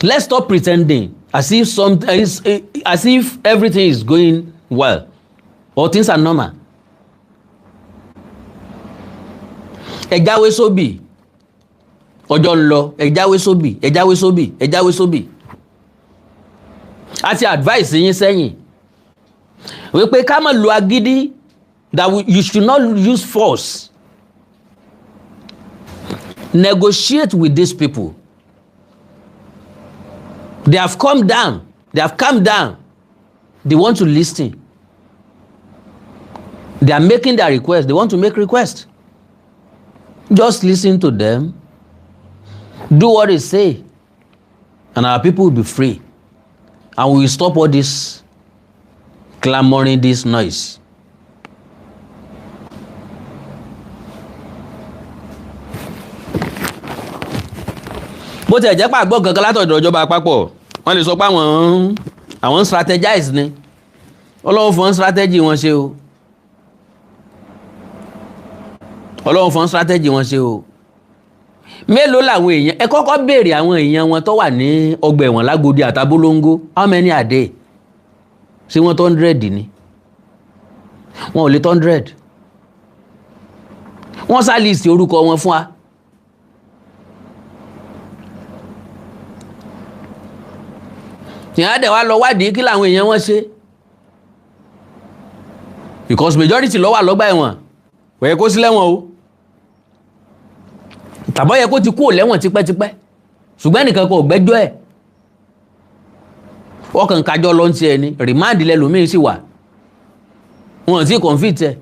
Let's stop pretending as if everything is going well or things are normal. Ẹ jáwé sóbì, ọjọ́ ń lọ, ẹ jáwé sóbì. A ti advice yín sẹ́yìn wípé ká má lo agídí, that you should not use force. Negotiate with these people. They have calmed down. They want to listen. They are making their request. They want to make request. Just listen to them, do what they say, and our people will be free. And we will stop all this clamoring, this noise. Bó ti ẹ̀ jẹ́ pàgbọ́ kankan látọ̀dọ̀ ìjọba àpapọ̀, wọ́n lè sọ pé àwọn strategize ni. Ọlọ́run fún strategy wọn ṣe o. Ọlọ́run fún strategy wọn ṣe o. Mélòó làwọn èèyàn ẹ kọ́kọ́ béèrè àwọn èèyàn wọn tó wà ní ọgbà ẹ̀wọ̀n Lágòdì àtàbólóńgó, how many are they? Ṣé wọ́n tó 100 ni? Wọn ò lè tó 100. Wọ́n sá list orúkọ wọn fún wa. Ìyá dẹ̀ wá lọ wádìí kí làwọn èèyàn wọn ṣe. Because majority ló wà lọ́gbà ẹ̀wọ̀n, kò yẹ kó sí lẹ́wọ̀n o. Tàbọ̀ yẹ kó ti kúrò lẹ́wọ̀n tipẹ́tipẹ́, ṣùgbọ́n ẹnìkan kò gbẹ́jọ́ ẹ̀. Wọ́n kàn kájọ́ lọ ti ẹni, remand lẹ́lòmíì sì wà. Wọ́n ti convict ẹ̀,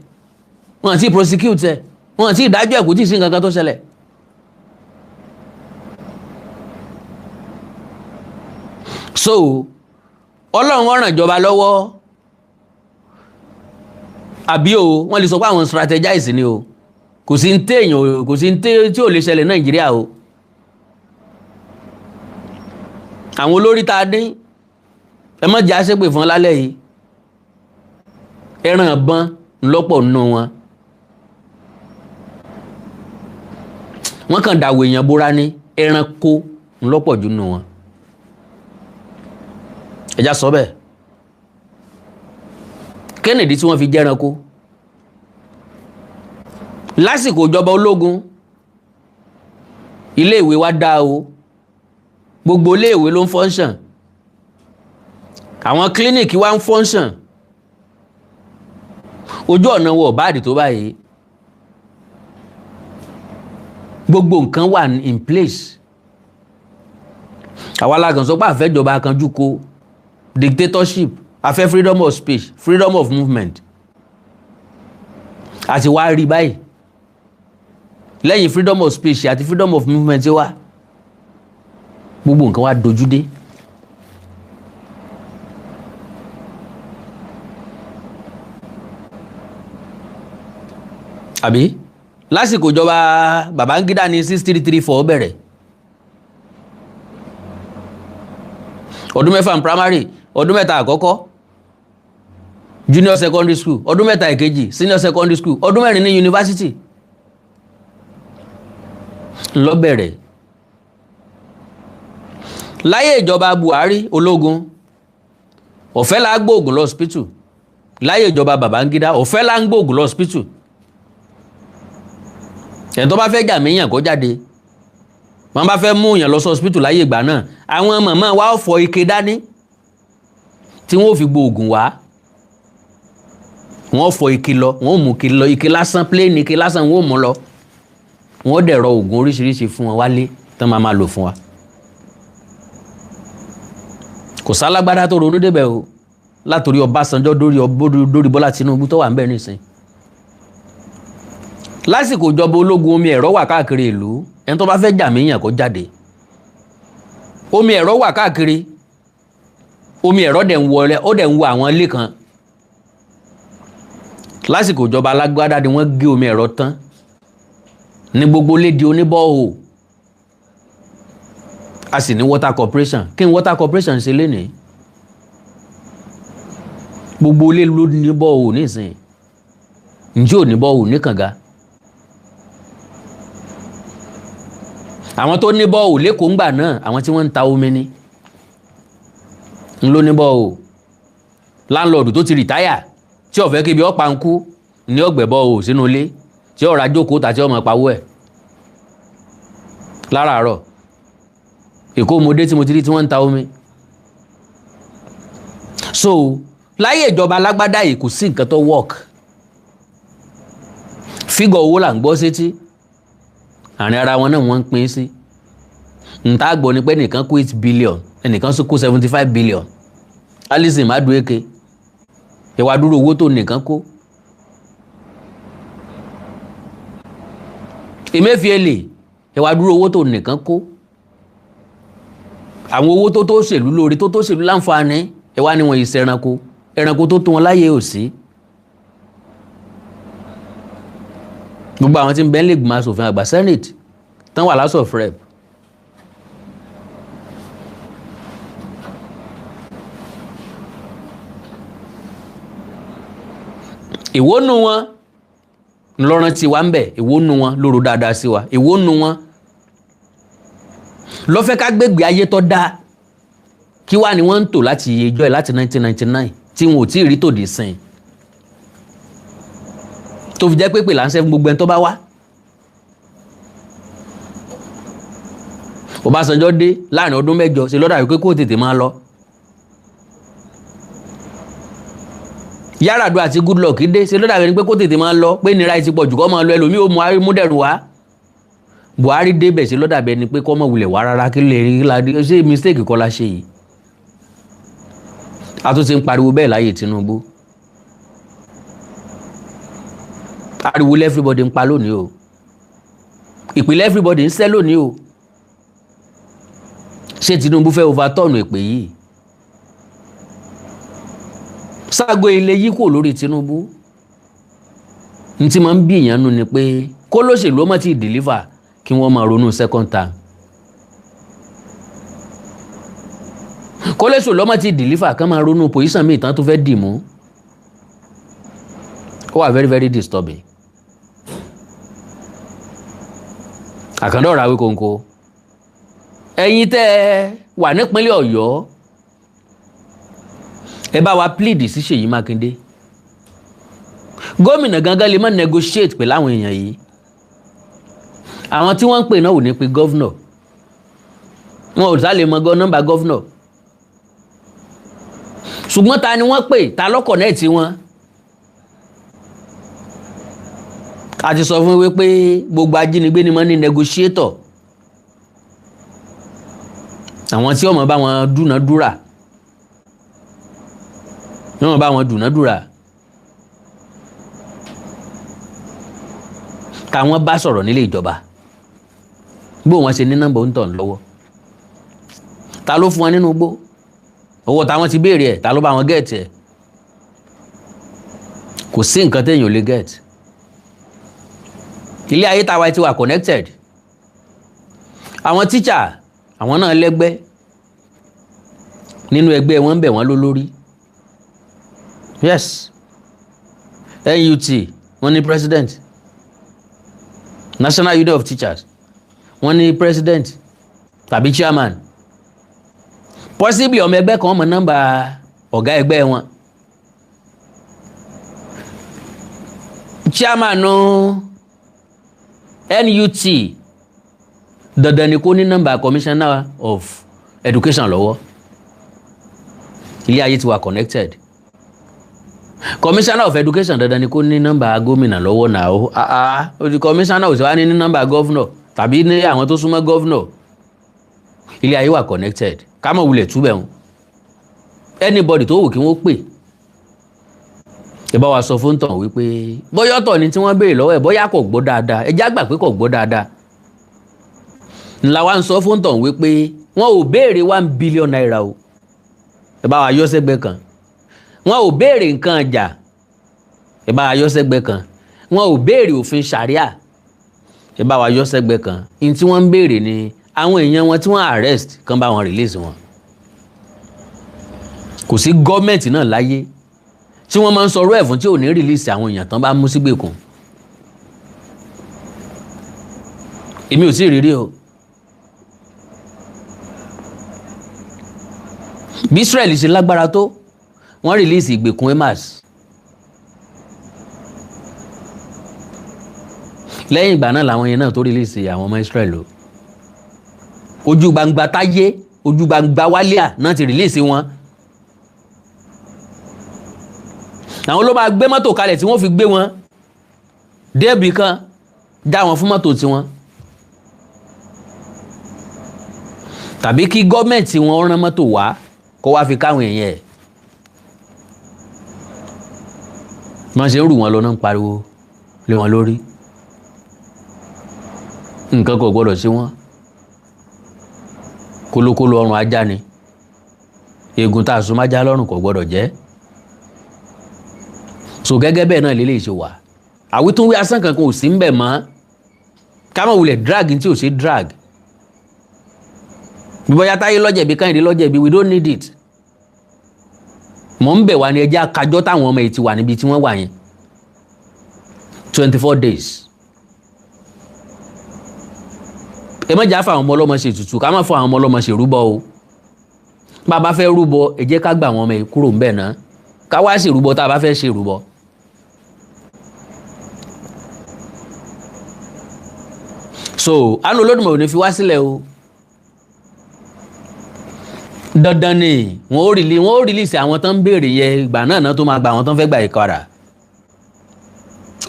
wọ́n ti prosecute ẹ̀, wọ́n ti ìdájọ́ ẹ̀ kò tí ì sí nǹkan kan tó ṣẹlẹ̀. So, Ọlọ́run ràn ìjọba lọ́wọ́. Àbí o, wọ́n lè sọ pé àwọn strategize ni o. Kò sí ń téèyàn, kò sí ń tí ò lè ṣẹlẹ̀ Nàìjíríà o. Àwọn olórí tá a dín, ẹ má jẹ́ àṣepè fún lálẹ́ yìí. Ẹran ìbọn lọ́pọ̀ nínú wọn. Wọ́n kàn dàwọ̀ èèyàn bóra ní ẹranko lọ́pọ̀ jù nínú wọn. Ẹja sọ bẹ́ẹ̀. Kennedy tí wọ́n fi jẹ́ ẹranko. Lásìkò ìjọba ológun, iléèwé wa dá o. Gbogbo iléèwé ló ń function. Àwọn clinic wa ń function. Ojú ọ̀nà wọ̀ báàdì tó báyìí. Gbogbo nǹkan wà in place. Àwa la kàn sọ pé a fẹ́ jọba kanjú ko dictatorship, a fẹ́ freedom of speech, freedom of movement. Àti wá rí báyìí. Lẹ́yìn freedom of speech àti freedom of movement wá, gbogbo nǹkan wá dojú dé. Àbí lásìkò ìjọba Babangida ní 6334 bẹ̀rẹ̀. Ọdún 4 ní primary, ọdún 3 àkọ́kọ́ junior secondary school, ọdún 3 ìkejì senior secondary school, ọdún 4 ní university. Ló bẹ̀rẹ̀. Láyé ìjọba Buhari ológun, ọ̀fẹ́ la gbóògùn lọ hospital. Láyé ìjọba Babangida, ọ̀fẹ́ la ń gbóògùn lọ hospital. Ẹni tó bá fẹ́ jà míyàn kó jáde. Wọ́n bá fẹ́ mú yàn lọ sí hospital láyé ìgbà náà, àwọn màmá wa fọ ike dání tí wọ́n fi gbóògùn wá. Wọ́n fọ ike lọ, wọ́n mú ike lọ, ike lásán, plain ike lásán wọ́n mú lọ. Wọ́n dẹ̀ rọ oògùn oríṣiríṣi fún wọn wálé tán máa lò fún wa. Kò sálágbádá tó ronú débẹ̀ o, látòrí Ọbásanjọ́ dórí Bọ́lá Tinubu tó wà ń bẹ̀ nísìn. Lásìkò ìjọba ológun omi ẹ̀rọ wà káàkiri ìlú, ẹni tó bá fẹ́ jà míyàn kó jáde. Omi ẹ̀rọ wà káàkiri, omi ẹ̀rọ dẹ̀ ń wọlé, ó dẹ̀ ń wọ àwọn ilé kan. Lásìkò ìjọba Lagbara ni wọ́n gé omi ẹ̀rọ tán ní gbogbo lédi oníbọ́ọ̀hò. A sì ní water corporation. Kí ni water corporation ṣe lénìí? Gbogbo ilé ló ní bọ́ọ̀hò nísìn. Ǹjẹ́ ò ní bọ́ọ̀hò ní kànga? Àwọn tó ní bọ́ọ̀hò lẹ́kọ̀ọ́ ńgbà náà, àwọn tí wọ́n ń ta omi ní. Ń ló ní bọ́ọ̀hò. Láńlọ́ọ̀dù tó ti rìtáyà tí ó fẹ́ kí ibi ọ̀pá ń kú ní ọ̀gbẹ̀ bọ́ọ̀hò sínú ilé tí ó ra jókòó tàbí ọmọ pawó ẹ̀. Láràárọ̀ Èkó mọdé tí mo ti rí tí wọ́n ń ta omi. So láyé ìjọba alágbádá yìí kò sí nǹkan tó work. Fígọ̀ owó là ń gbọ́ sétí, àárín ara wọn náà wọ́n ń pín sí. Ǹtá gbọ́ ni pé ẹnìkan kó 8 billion, ẹnìkan kó 75 billion. Alison Madueke, ìwà dúró owó tó nìkan kó. Emefiele ẹ wá dúró owó tó nìkan kó, àwọn owó tó ṣèlú lórí tó ṣèlú láǹfààní, ẹ wá ní wọn ìṣe ẹranko tó tó wọn láyé ò sí. Gbogbo àwọn tí ń bẹ nílé ìgbìmọ̀ asòfin àgbà Senate tán wà House of Rep, èwo nu wọn ńlọrọ̀ tí wà ń bẹ̀, èwo nu wọn lóru dáadáa sí wa, èwo nu wọn ló fẹ́ ká gbégbé ayé tó dáa. Kí wá ni wọ́n ń tò láti ẹjọ́ ẹ̀ láti 1999 tí wọn ò tí ì rí tòdì sìn, tó fi jẹ́ pé láńṣẹ́ fún gbogbo ẹni tó bá wá. Ọbásanjọ́ dé láàrin ọdún 8 ṣe lọ́dà wípé kó tètè máa lọ. Yar'Adua àti Goodluck dé ṣe lọ́dà wípé kó tètè máa lọ, pé nira ti pọ̀ jù kó máa lọ, ẹlòmíì ó mú dẹ̀rù wá. Buhari débẹ̀ ṣe lọ́dà bẹ́ẹ̀ ni pé kó má wulẹ̀ wá rárá, kí lè rí ládé ṣe mistake kọ́ la ṣe yìí. A tún ti ń pariwo bẹ́ẹ̀ láyé Tinubu. Ariwo everybody ń pa lónìí o, ìpìlẹ̀ everybody ń sẹ́ lónìí o. Ṣé Tinubu fẹ́ overturn ìpè yìí? Ságo ilé yìí kò lórí Tinubu. Ní tí máa ń bí èèyàn nù ni pé kó lóṣèlú ọmọ ti deliver kí wọ́n máa ronú second term. Kó lóṣèlú ọmọ ti deliver kán máa ronú position míì tán tó fẹ́ dì mú. Ó wà very very disturbing. Àkàndá ọ̀rọ̀ Awíkonko, ẹ̀yin tẹ́ ẹ wà nípínlẹ̀ Ọ̀yọ́, ẹ bá wa plead sí Seyi Makinde. Gómìnà gangan lè má negotiate pẹ̀lú àwọn èèyàn yìí. Àwọn tí wọ́n ń pè náà ò ní pe gọ́vnọ̀, wọn ò sá lè mọ nọ́mbà gọ́vnọ̀. Ṣùgbọ́n ta ni wọ́n pè, ta ló connect wọn? A ti sọ fún wípé gbogbo ajínigbé ni wọ́n ní negotiator, àwọn tí ọmọ bá wọn dúnadúrà, wọ́n bá wọn dúnadúrà, káwọn bá sọ̀rọ̀ nílé ìjọba bó wọn ṣe ní nọ́mbà ń tàn lọ́wọ́, ta ló fún wọn nínú igbó, owó táwọn ti béèrè ẹ̀, ta ló bá wọn gẹ̀ẹ́tì ẹ̀. Kò sí nǹkan téèyàn ò lè gẹ̀ẹ́tì. Ilé ayé tàwa ti wà connected. Àwọn teacher àwọn náà lẹ́gbẹ́, nínú ẹgbẹ́ wọn ń bẹ̀ wọ́n lólórí. Yes, NUT wọ́n ní president, National Union of Teachers wọ́n ní president tàbí chairman. Possibly ọmọ ẹgbẹ́ kan mọ nọ́mbà ọ̀gá ẹgbẹ́ wọn. Chairman NUT dandan ni kó ní nọ́mbà Commissioner of Education lọ́wọ́. Ilé ayé ti wà connected. Commissioner of Education dandan ni kó ní nọ́mbà gómìnà lọ́wọ́ náà ó di commissioner ò sì wá ní nọ́mbà governor tàbí ní àwọn tó súnmọ́ governor. Ilé ayé wà connected. Ká mọ̀ wulẹ̀ túbẹ̀ wọn. Anybody tó wù kí wọ́n pè, ẹ bá wa sọ fún tàn wípé bóyá ọ̀tọ̀ ni tí wọ́n béèrè lọ́wọ́ ẹ̀, bóyá kò gbọ́ dáadáa, ẹ já gbà pé kò gbọ́ dáadáa. Ńlá wa ń sọ fún tàn wípé wọ́n ò béèrè 1 billion naira o, ẹ bá wa yọ sẹ́gbẹ́ kan. Wọ́n ò béèrè nǹkan ọjà, ẹ bá wa yọ sẹ́gbẹ́ kan. Wọ́n ò béèrè òfin ṣàríà, ẹ bá wa yọ sẹ́gbẹ́ kan. Ní tí wọ́n ń béèrè ni àwọn èèyàn wọn tí wọ́n arrest kan bá wọn release wọn. Kò sí gọ́ọ̀mẹ̀ntì náà láyé tí wọ́n máa ń sọ̀rọ̀ ẹ̀fún tí ò ní release àwọn èèyàn tán bá mú sígbèkùn. Èmi ò tí ì rírí o. Bí Israel ṣe lágbára tó, wọ́n release ìgbèkùn Hamas. Lẹ́yìn ìgbà náà làwọn yẹn náà tó release àwọn ọmọ Israel o. Ojú gbangba táyé, ojú gbangba wálíà náà ti release wọn. Àwọn ló máa gbé mọ́tò kalẹ̀ tí wọ́n fi gbé wọn débì kan, dá wọn fún mọ́tò tiwọn. Tàbí kí gọ́ọ̀mẹ̀ntì wọn rán mọ́tò wá kó wá fi káwọn èèyàn ẹ̀. Wọ́n ṣe ń rù wọn lọ náà ń pariwo lé wọn lórí. nǹkan kò gbọ́dọ̀ sí wọn kólókóló ọrùn ajá ni eegun tá a so májá lọ́rùn kò gbọ́dọ̀ jẹ́ so gẹ́gẹ́ bẹ́ẹ̀ náà lélẹ́yìí ṣe wà àwítúnwí asán kankan ò sí ń bẹ̀ mọ́ ká má wulẹ̀ drag tí ò ṣe drag bí bóyá Táyé lọ́jẹ̀bi Kẹ́hìndé lọ́jẹ̀bi we don't need it mọ̀ ń bẹ̀ wá ní ẹjẹ́ akájọ́ táwọn ọmọ yìí ti wà níbi tí wọ́n wà yẹn 24 days ẹ má jà fún àwọn ọmọ ọlọ́mọ ṣe ètùtù ká má fún àwọn ọmọ ọlọ́mọ ṣe rúbọ o bá a bá fẹ́ rúbọ ẹ jẹ́ ká gbà àwọn ọmọ yìí kúrò ńbẹ̀ náà ká wá ṣe rúbọ tá a bá fẹ́ ṣe rúbọ. so àánú Olódùmarè ò ní fi wá sílẹ̀ o dandan ni wọ́n ó rìlíìsì àwọn tó ń béèrè yẹ ìgbà náà tó máa gba àwọn tó ń fẹ́ gbà ìkọ̀rà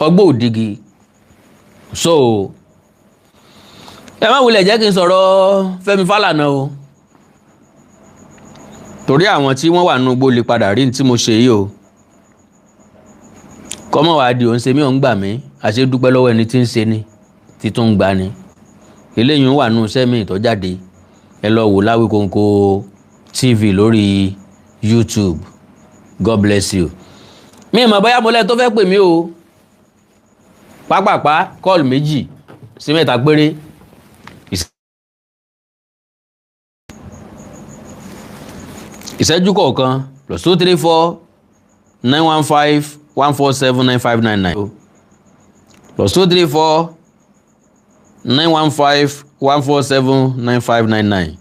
ọgbọ́n òdigi so ẹ má wulẹ̀ jẹ́ kí n sọ̀rọ̀ Fẹ́mi Fálànà o torí àwọn tí wọ́n wà nínú igbó lè padà rí tí mo ṣe yìí o kọ́mọ̀ wá di òun ṣe mí òun gbà mí àṣẹ dúpẹ́ lọ́wọ́ ẹni tí ń ṣe ni tí tó ń gbà ni eléyìí wà nínú iṣẹ́ mi ìtọ́jáde ẹ lọ wò Láwíkóńkó TV lórí YouTube God bless you mi ìmọ̀ bóyá mo lẹ́ tó fẹ́ pè mí o pápápá kọ́ọ̀lù 2 sí 3 péré ìṣẹ́jú kọ̀ọ̀kan +234 915 147 9599 +234 915 147 9599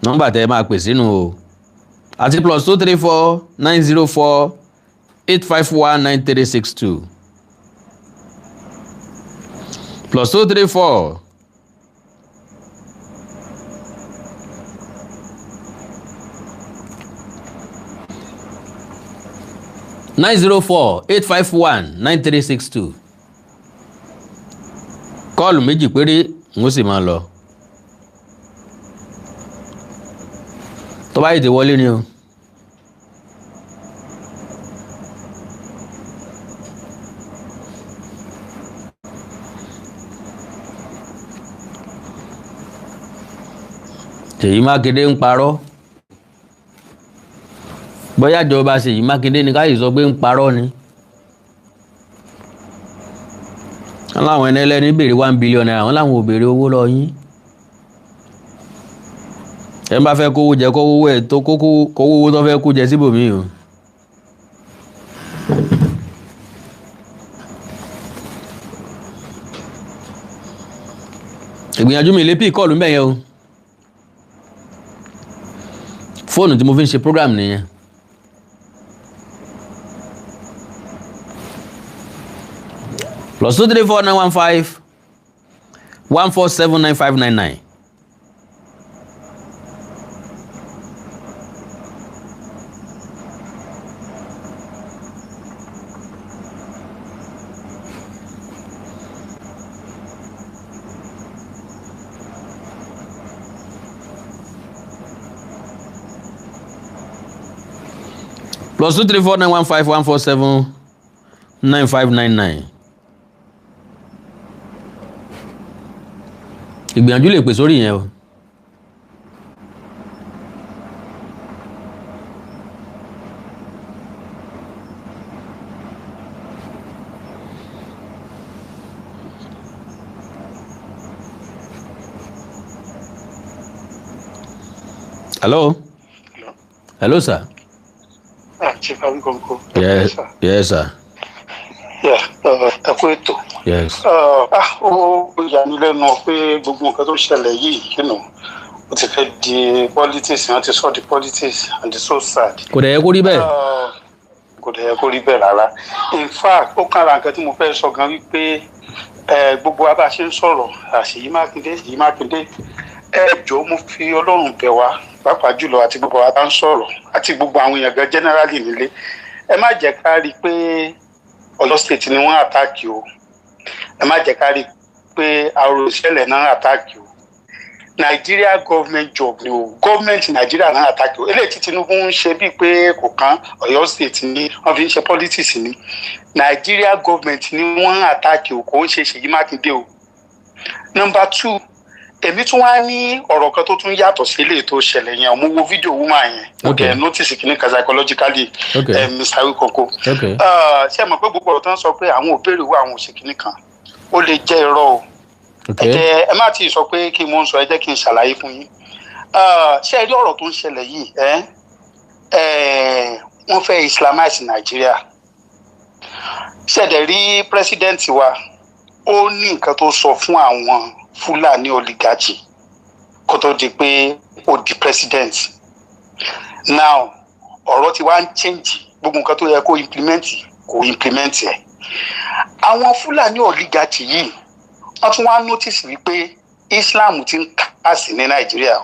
nọ́mbà tẹ́ máa pè sínú o àti +234 904 851 9362 +234 904 851 9362 kọ́ọ̀lù 2 péré ń ó sì máa lọ tó bá yìí ti wọlé ni o Seyi Makinde ń parọ́ bóyá ìjọba Seyi Makinde ní káyì sọ pé ń parọ́ ni wọ́n láwọn ẹni ẹlẹ́ni béèrè 1 billion naira wọ́n láwọn ò béèrè owó lọ yín ẹ bá fẹ́ kówó jẹ kówó ẹ̀ tó kówó owó tó fẹ́ kó jẹ síbòmí o ìgbìyànjú mi lè pí kọ́ọ̀lù mẹ́yẹn o fóònù tí mo fi ń ṣe program nìyẹn +234 915 147 9599 +234 915 147 9599 ìgbìyànjú lè pè sórí yẹn o hello sir. Chief Awíkóńkó. Yes, sir. Ẹ kú ètò. Yes. Ó yà mí lẹ́nu pé gbogbo nǹkan tó ṣẹlẹ̀ yìí, ó ti fẹ́ di politics, wọ́n ti sọ di politics and it's so sad. Kò dẹ̀ yẹ kó rí bẹ́ẹ̀. Kò dẹ̀ yẹ kó rí bẹ́ẹ̀ rárá. In fact, ó kàn ra nǹkan tí mo fẹ́ sọ gan wípé gbogbo wa bá ṣe ń sọ̀rọ̀ Seyi Makinde ẹ jọ̀ọ́ mo fi Ọlọ́run bẹ̀ wá pàápàá jùlọ àti gbogbo wa bá ń sọ̀rọ̀ àti gbogbo àwọn èèyàn gan generally nílé ẹ má jẹ́ ká rí i pé Ọ̀yọ́ state ni wọ́n àtàkì o ẹ má jẹ́ ká rí i pé àrò ìṣẹ̀lẹ̀ náà àtàkì o Nigeria government job ni o government Nigeria náà àtàkì o eléyìí tí Tinubu ń ṣe bíi pé kò kán Ọ̀yọ́ state ni wọ́n fi ń ṣe politics ni Nigeria government ni wọ́n àtàkì o kò ń ṣe Seyi Makinde o Number 2, èmi tún wá ní ọ̀rọ̀ kan tó tún yàtọ̀ sí ilé tó ṣẹlẹ̀ yẹn. Mo wo fídíò woman yẹn. Okay, notice kìíní kan psychologically. Mr. Wikoko. Ṣé mọ̀ pé gbogbo ọ̀rọ̀ tó ń sọ pé àwọn ò béèrè owó àwọn òṣèkìíní kan ó lè jẹ́ irọ́ o. Ẹ má ti sọ pé kí n mò ń sọ, ẹ jẹ́ kí n ṣàlàyé fún yín. Ṣé ẹ rí ọ̀rọ̀ tó ń ṣẹlẹ̀ yìí? Wọ́n fẹ́ Islamize Nàìjíríà. Ṣé ẹ dẹ̀ rí president wa? Ó ní nǹkan tó sọ fún àwọn Fulani oligarchy kó tó di pé ó di president. Now ọ̀rọ̀ ti wá ń change, gbogbo nǹkan tó yẹ kó implement ẹ̀. Àwọn Fulani oligarchy yìí wọ́n tún wá notice wípé Islam ti ń kásì ní Nàìjíríà.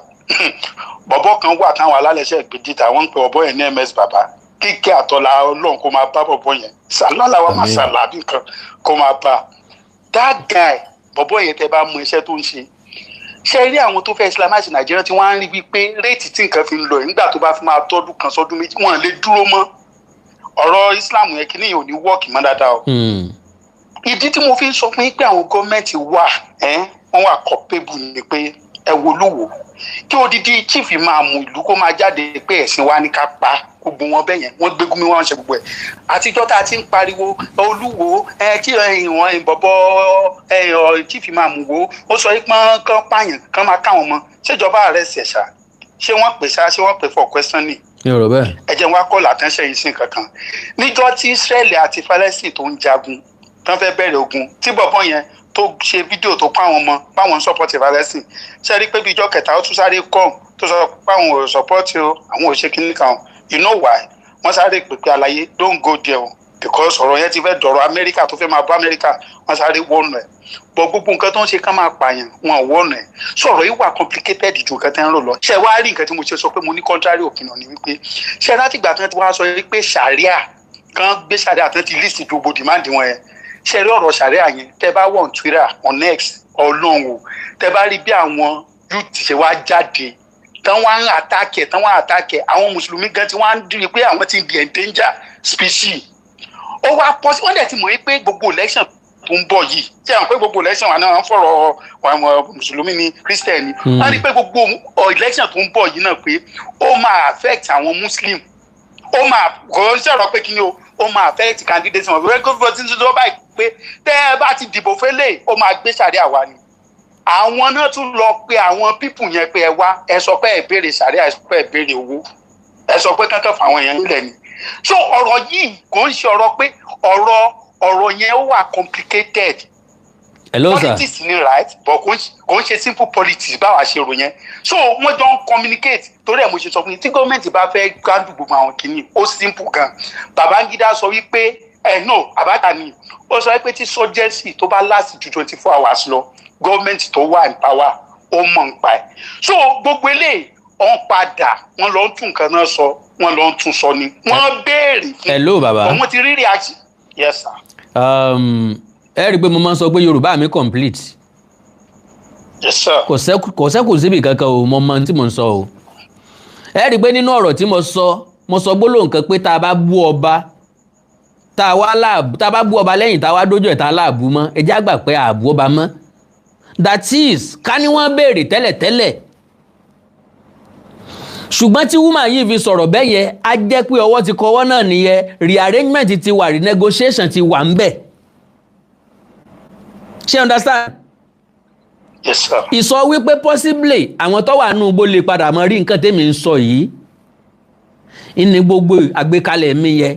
Bọ̀bọ̀ kan wà táwọn alálẹ̀ṣẹ̀ gbèdìtà wọ́n ń pe ọ̀bọ yẹn ní MS Baba. Kíkẹ́ àtọ́lá Ọlọ́run kó máa bá bọ̀bọ̀ yẹn. Sàlálàwà máa sàlàbí nǹkan kó máa bá. That guy bọ̀bọ̀ yẹn tẹ́ bá mú iṣẹ́ tó ń ṣe. Ṣé rí àwọn tó fẹ́ Islamize Nàìjíríà tí wọ́n á rí wípé réètì tí nǹkan fi ń lọ nígbà tó bá fi máa tọ́dún kan sọ́dún méjì wọ́n lè dúró mọ́. Ọ̀rọ̀ Islam yẹn kìíní ò ní wọ́ọ̀kì mọ́ dáadáa o. Ìdí tí mo fi ń sọ fún yín pé àwọn gọ́ọ̀mẹ̀ntì wà wọ́n wà capable ni pé ẹ wo lówó kí odidi chief máa mú ìlú kó máa jáde pé ẹ̀sìn wa ní ká pa gbogbo wọn bẹ́ẹ̀ yẹn wọ́n gbégún mi wọ́n ṣe gbogbo ẹ̀. Àtijọ́ tá a ti ń pariwo Olúwo tí ìwọ̀n ìbọ̀bọ̀ chief máa mú wo ó sọ pé kán pààyàn kán máa káwọn mọ́ ṣèjọba rẹ̀ ṣẹ̀ṣà ṣé wọ́n pè for questioning. Ẹ jẹ́ wá call attention yìí sí kankan. Níjọ́ tí Israeli àti Palestine tó ń jagun tán fẹ́ bẹ̀rẹ̀ ogun tí bọ̀bọ̀ yẹn tó ṣe fídíò tó pa àwọn ọmọ báwọn support Palestine ṣe rí pé bí ìjọ́ kẹta ó tún sáré kọ́ tó sọ pé àwọn ò support o àwọn ò ṣe kíní kan you know why wọ́n sáré pèpè àlàyé don't go there o because ọ̀rọ̀ yẹn ti fẹ́ dọ̀rọ̀ Amẹ́ríkà tó fẹ́ máa bọ́ Amẹ́ríkà wọ́n sáré wọ́ọ̀nù ẹ̀ bọ́ gbogbo nǹkan tó ń ṣe ká máa pààyàn wọn ò wọ́ọ̀nù ẹ̀ sọ̀rọ̀ yìí wà complicated ju nǹkan tẹ́ ń rò lọ ṣe wá rí nǹkan tí mo ṣe sọ pé mo ní contrary opinion ni wípé ṣe láti ìgbà tí wọ́n ti wá sọ wípé ṣàríà kan gbé ṣàríà tán ti list gbogbo demand wọn yẹn ṣe rí ọ̀rọ̀ ṣàríà yẹn tẹ́ bá wọ̀ on Twitter on X Ọlọ́run o tẹ́ bá rí bí àwọn youth ṣe wá jáde tán wá ń àtàkẹ́ àwọn mùsùlùmí gan tí wọ́n á dìrì pé àwọn ti di endanger species ó wá pọ́ sí wọ́n dẹ̀ ti mọ̀ pé gbogbo election tó ń bọ̀ yìí ṣé àwọn pé gbogbo election àná wọn fọ̀rọ̀ àwọn mùsùlùmí ní Christian ni wọ́n rí pé gbogbo election tó ń bọ̀ yìí náà pé ó máa affect àwọn muslim ó máa kò ń sọ̀rọ̀ pé kí ni ó máa affect candidate wọn pé gbogbo tí tó báyìí pé tẹ́ ẹ bá ti dìbò fẹ́lẹ̀ ó máa gbé sàríà wá ni àwọn náà tún lọ pé àwọn pípù yẹn pé ẹ wá ẹ sọ pé ẹ béèrè sàríà ẹ sọ pé ẹ béèrè owó ẹ sọ pé kankan fún àwọn èèyàn nílẹ̀ ni so ọ̀rọ̀ yìí kò ń ṣe ọ̀rọ̀ pé ọ̀rọ̀ yẹn ó wà complicated. Hello, sir. Politics ni right but kò ń ṣe simple politics báwa ṣe rò yẹn so wọ́n jọ ń communicate torí ẹ̀ mo ṣe sọ fún yín tí gọ́ọ̀mẹ̀ntì bá fẹ́ gbádùn gbogbo àwọn kìíní ó simple gan Babangida sọ wípé no Abacha ni ó sọ pé tí surgency tó bá last ju 24 hours lọ gọ́ọ̀mẹ̀ntì tó wà ní power ó mọ̀ ń pa ẹ̀ so gbogbo eléyìí wọ́n padà wọ́n lọ ń tún nǹkan náà sọ wọ́n lọ ń tún sọ ni wọ́n béèrè fún hello baba ọmọ ti rí reaction yes sir. ẹ rí i pé mo máa ń sọ pé Yorùbá mi complete. yes sir. kò sẹ́kù síbi kankan o mo mọ tí mo ń sọ o. ẹ rí i pé nínú ọ̀rọ̀ tí mo sọ gbólóhùn kan pé tá a bá bú ọba tá a bá bú ọba lẹ́yìn tá a wá dójú ẹ̀ tá a láàbù mọ́ ẹ jẹ́ àgbà pé àbú ọba mọ́ that is ká ní wọ́n béèrè tẹ́lẹ̀tẹ́lẹ̀ ṣùgbọ́n tí woman yìí fi sọ̀rọ̀ bẹ́ẹ̀ yẹ á jẹ́ pé ọwọ́ ti kọwọ́ náà nìyẹn rearrangement ti wà renegotiation ti wà ń bẹ̀ ṣé understand? yes sir. ìsọ wípé possibly àwọn tó wà nù gbó lè padà mọ rí nǹkan tèmi ń sọ yìí ní gbogbo àgbékalẹ̀ mi yẹ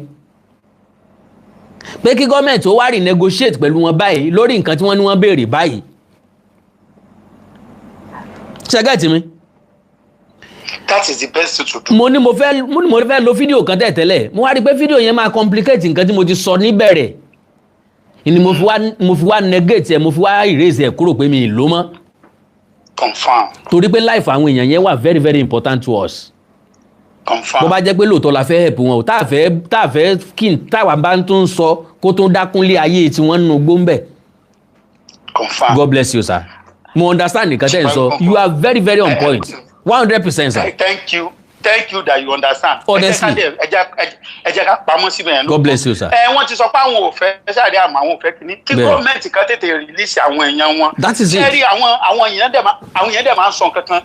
pé kí gọ́ọ̀mẹ̀ntì ó wá renegotiate pẹ̀lú wọn báyìí lórí nǹkan tí wọ́n ní wọ́n béèrè báyìí ṣẹ́gẹ́tì mi. that is the best thing to do. mo ní mo fẹ́ lo fídíò kan tẹ́lẹ̀ mo wá rí i pé fídíò yẹn máa complicate nǹkan tí mo ti sọ níbẹ̀rẹ̀ ni mo fi wá negate ẹ̀ mo fi wá erase ẹ̀ kúrò pé mi ì lò mọ́. confirm. torí pé life àwọn èèyàn yẹn wà very very important to us. confirm. bó bá jẹ́ pé lóòótọ́ la fẹ́ help wọn o tá a fẹ́ kí n táwa bá ń tún sọ kó tún dákúnlé ayé tí wọ́n ń nu gbóǹbẹ̀. confirm. God bless you sir. mo understand nǹkan tẹ́ ń sọ you are very very on point 100% sir. thank you thank you that you understand. Honestly. ẹ jẹ́ ká pamọ́ síbẹ̀ yẹn. God bless you, sir. Wọ́n ti sọ pé àwọn ò fẹ́ sáré àmọ́ àwọn ò fẹ́ kìíní kí gọ́ọ̀mẹ̀ntì kan tètè release àwọn èèyàn wọn. That is it. ṣé rí àwọn èèyàn dẹ̀ máa ń sọ kankan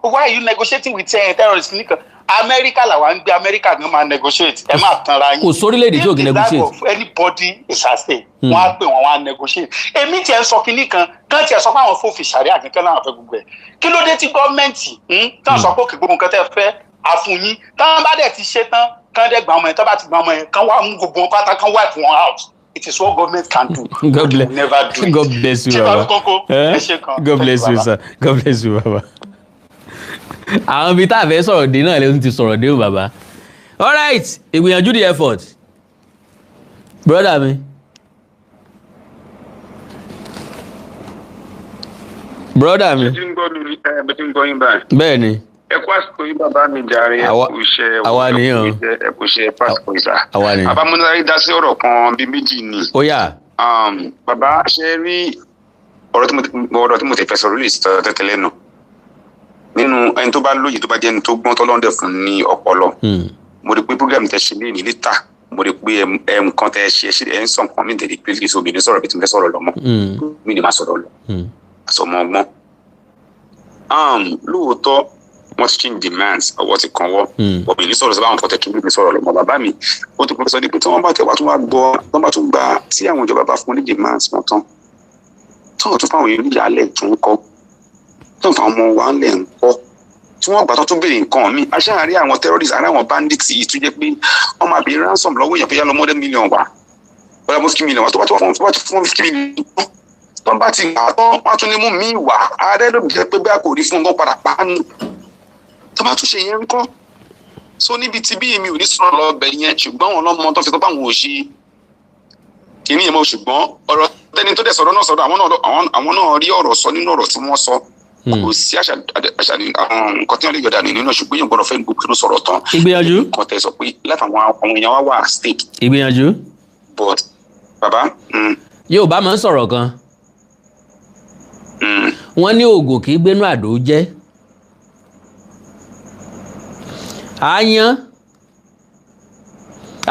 why are you negotiating with terrorists nìkan. Amẹ́ríkà làwa ń gbé Amẹ́ríkà gan máa negotiate ẹ máa tanra yín. Kò sórílẹ̀-èdè tí ò kì í negotiate. if the life of anybody is at stake wọ́n á pè wọ́n wá negotiate. Èmi tiẹ̀ sọ kinní kan tiẹ̀ sọ fún àwọn fòfin ṣàríà kankan láwọn fẹ́ gbogbo ẹ̀. Kí ló dé tí gọ́ọ̀mẹ̀ntì tán sọ pé òkè gbogbo nǹkan tẹ́ fẹ́ àfúnyín tán bá dẹ̀ ti ṣe tán kán dẹ̀ gbà ọmọ yẹn tán bá ti gbà ọmọ yẹn kán wá mú gbogbo wọn pátá kán wipe wọn out. It is what government can do. God bless. Never do it. God bless you, Baba. God bless you, sir. God bless you, Baba. Àwọn ibi tá a fẹ́ sọ̀rọ̀ dé náà lẹ́nu ti sọ̀rọ̀ dé o, Baba. All right, ìgbìyànjú the effort. Brother mi. Brother mi. Mo ti ń gbọ́ yín báyìí. Bẹ́ẹ̀ ni. Ẹ kú àsìkò yìí bàbá mi jàre àwa nìyàn. ẹ kú iṣẹ́ pásítọ̀ ìsà. Àwa nìyàn. Abámúnárí dá sí ọ̀rọ̀ kan bíi méjì ni. Ó yá. Bàbá ṣe rí ọ̀rọ̀ tí mo ti fẹ́ sọ̀rọ̀ lè sọ tẹ́tẹ́lẹ̀ náà. Nínú ẹni tó bá lóye tó bá jẹ́ ẹni tó gbọ́n tọ́lọ́ndẹ̀ fún ní ọpọlọ. Mo rí pé program tẹ ṣe lé ní lítà. Mo rí pé nǹkan tẹ ṣe ẹ ń sọ nǹkan mi tẹ̀lé pé kí obìnrin sọ̀rọ̀ bí tí mo fẹ́ sọ̀rọ̀ lọ́mọ. Mi ni máa sọ̀rọ̀ lọ. Àsọmọ ọgbọ́n. Lóòótọ́ wọ́n ti change demands ọwọ́ ti kàn wọ́ obìnrin sọ̀rọ̀ sí báwọn kan tẹ̀kí bí sọ̀rọ̀ lọ́mọ bàbá mi ó ti pèsè pé tí wọ́n bá tẹ̀wá tó wá gbọ́ wọ́n bá tún gba tí àwọn ìjọba bá fún ní demands wọn tán tí wọ́n tún fáwọn èèyàn níyà alẹ́ tó ń kọ́ tí wọ́n fáwọn ọmọ wa lẹ̀ ń kọ́ tí wọ́n gbà tán tún béèrè nǹkan mi aṣáárí àwọn terrorists àrí àwọn bandits yìí tó jẹ́ pé wọ́n máa béèrè ransom lọ́wọ́ èèyàn fẹ́yà lọ more than million wa bọ́lá mo 50 million wa tó bá fún 50 million tó bá ti gbà tán wọ́n tún ní mú mi wà ààrẹ ló jẹ́ pé bá kò rí fún ọgọ́ padà pa á nù tó bá tún ṣe yẹn ń kọ́ so níbi tí bí èmi ò ní sọ̀rọ̀ lọ bẹ̀ yẹn ṣùgbọ́n wọn lọ́mọ tó fi tó bá wọn ò ṣe kìíní yẹn mọ́ ṣùgbọ́n ọ̀rọ̀ tẹni tó dẹ̀ sọ̀rọ̀ náà sọ̀rọ̀ àwọn náà rí ọ̀rọ̀ sọ nínú ọ̀rọ̀ tí wọ́n sọ kò sí àṣà àwọn nǹkan tí wọ́n lè yọ̀dà nínú náà ṣùgbọ́n yẹn gbọ́dọ̀ fẹ́ gbogbo sọ̀rọ̀ tán ìgbìyànjú nǹkan tẹ sọ pé láti àwọn èèyàn wá wà stake ìgbìyànjú but bàbá. yóò bá máa ń sọ̀rọ̀ kan wọ́n ní oògùn kì í gbénú àdó jẹ́ àyàn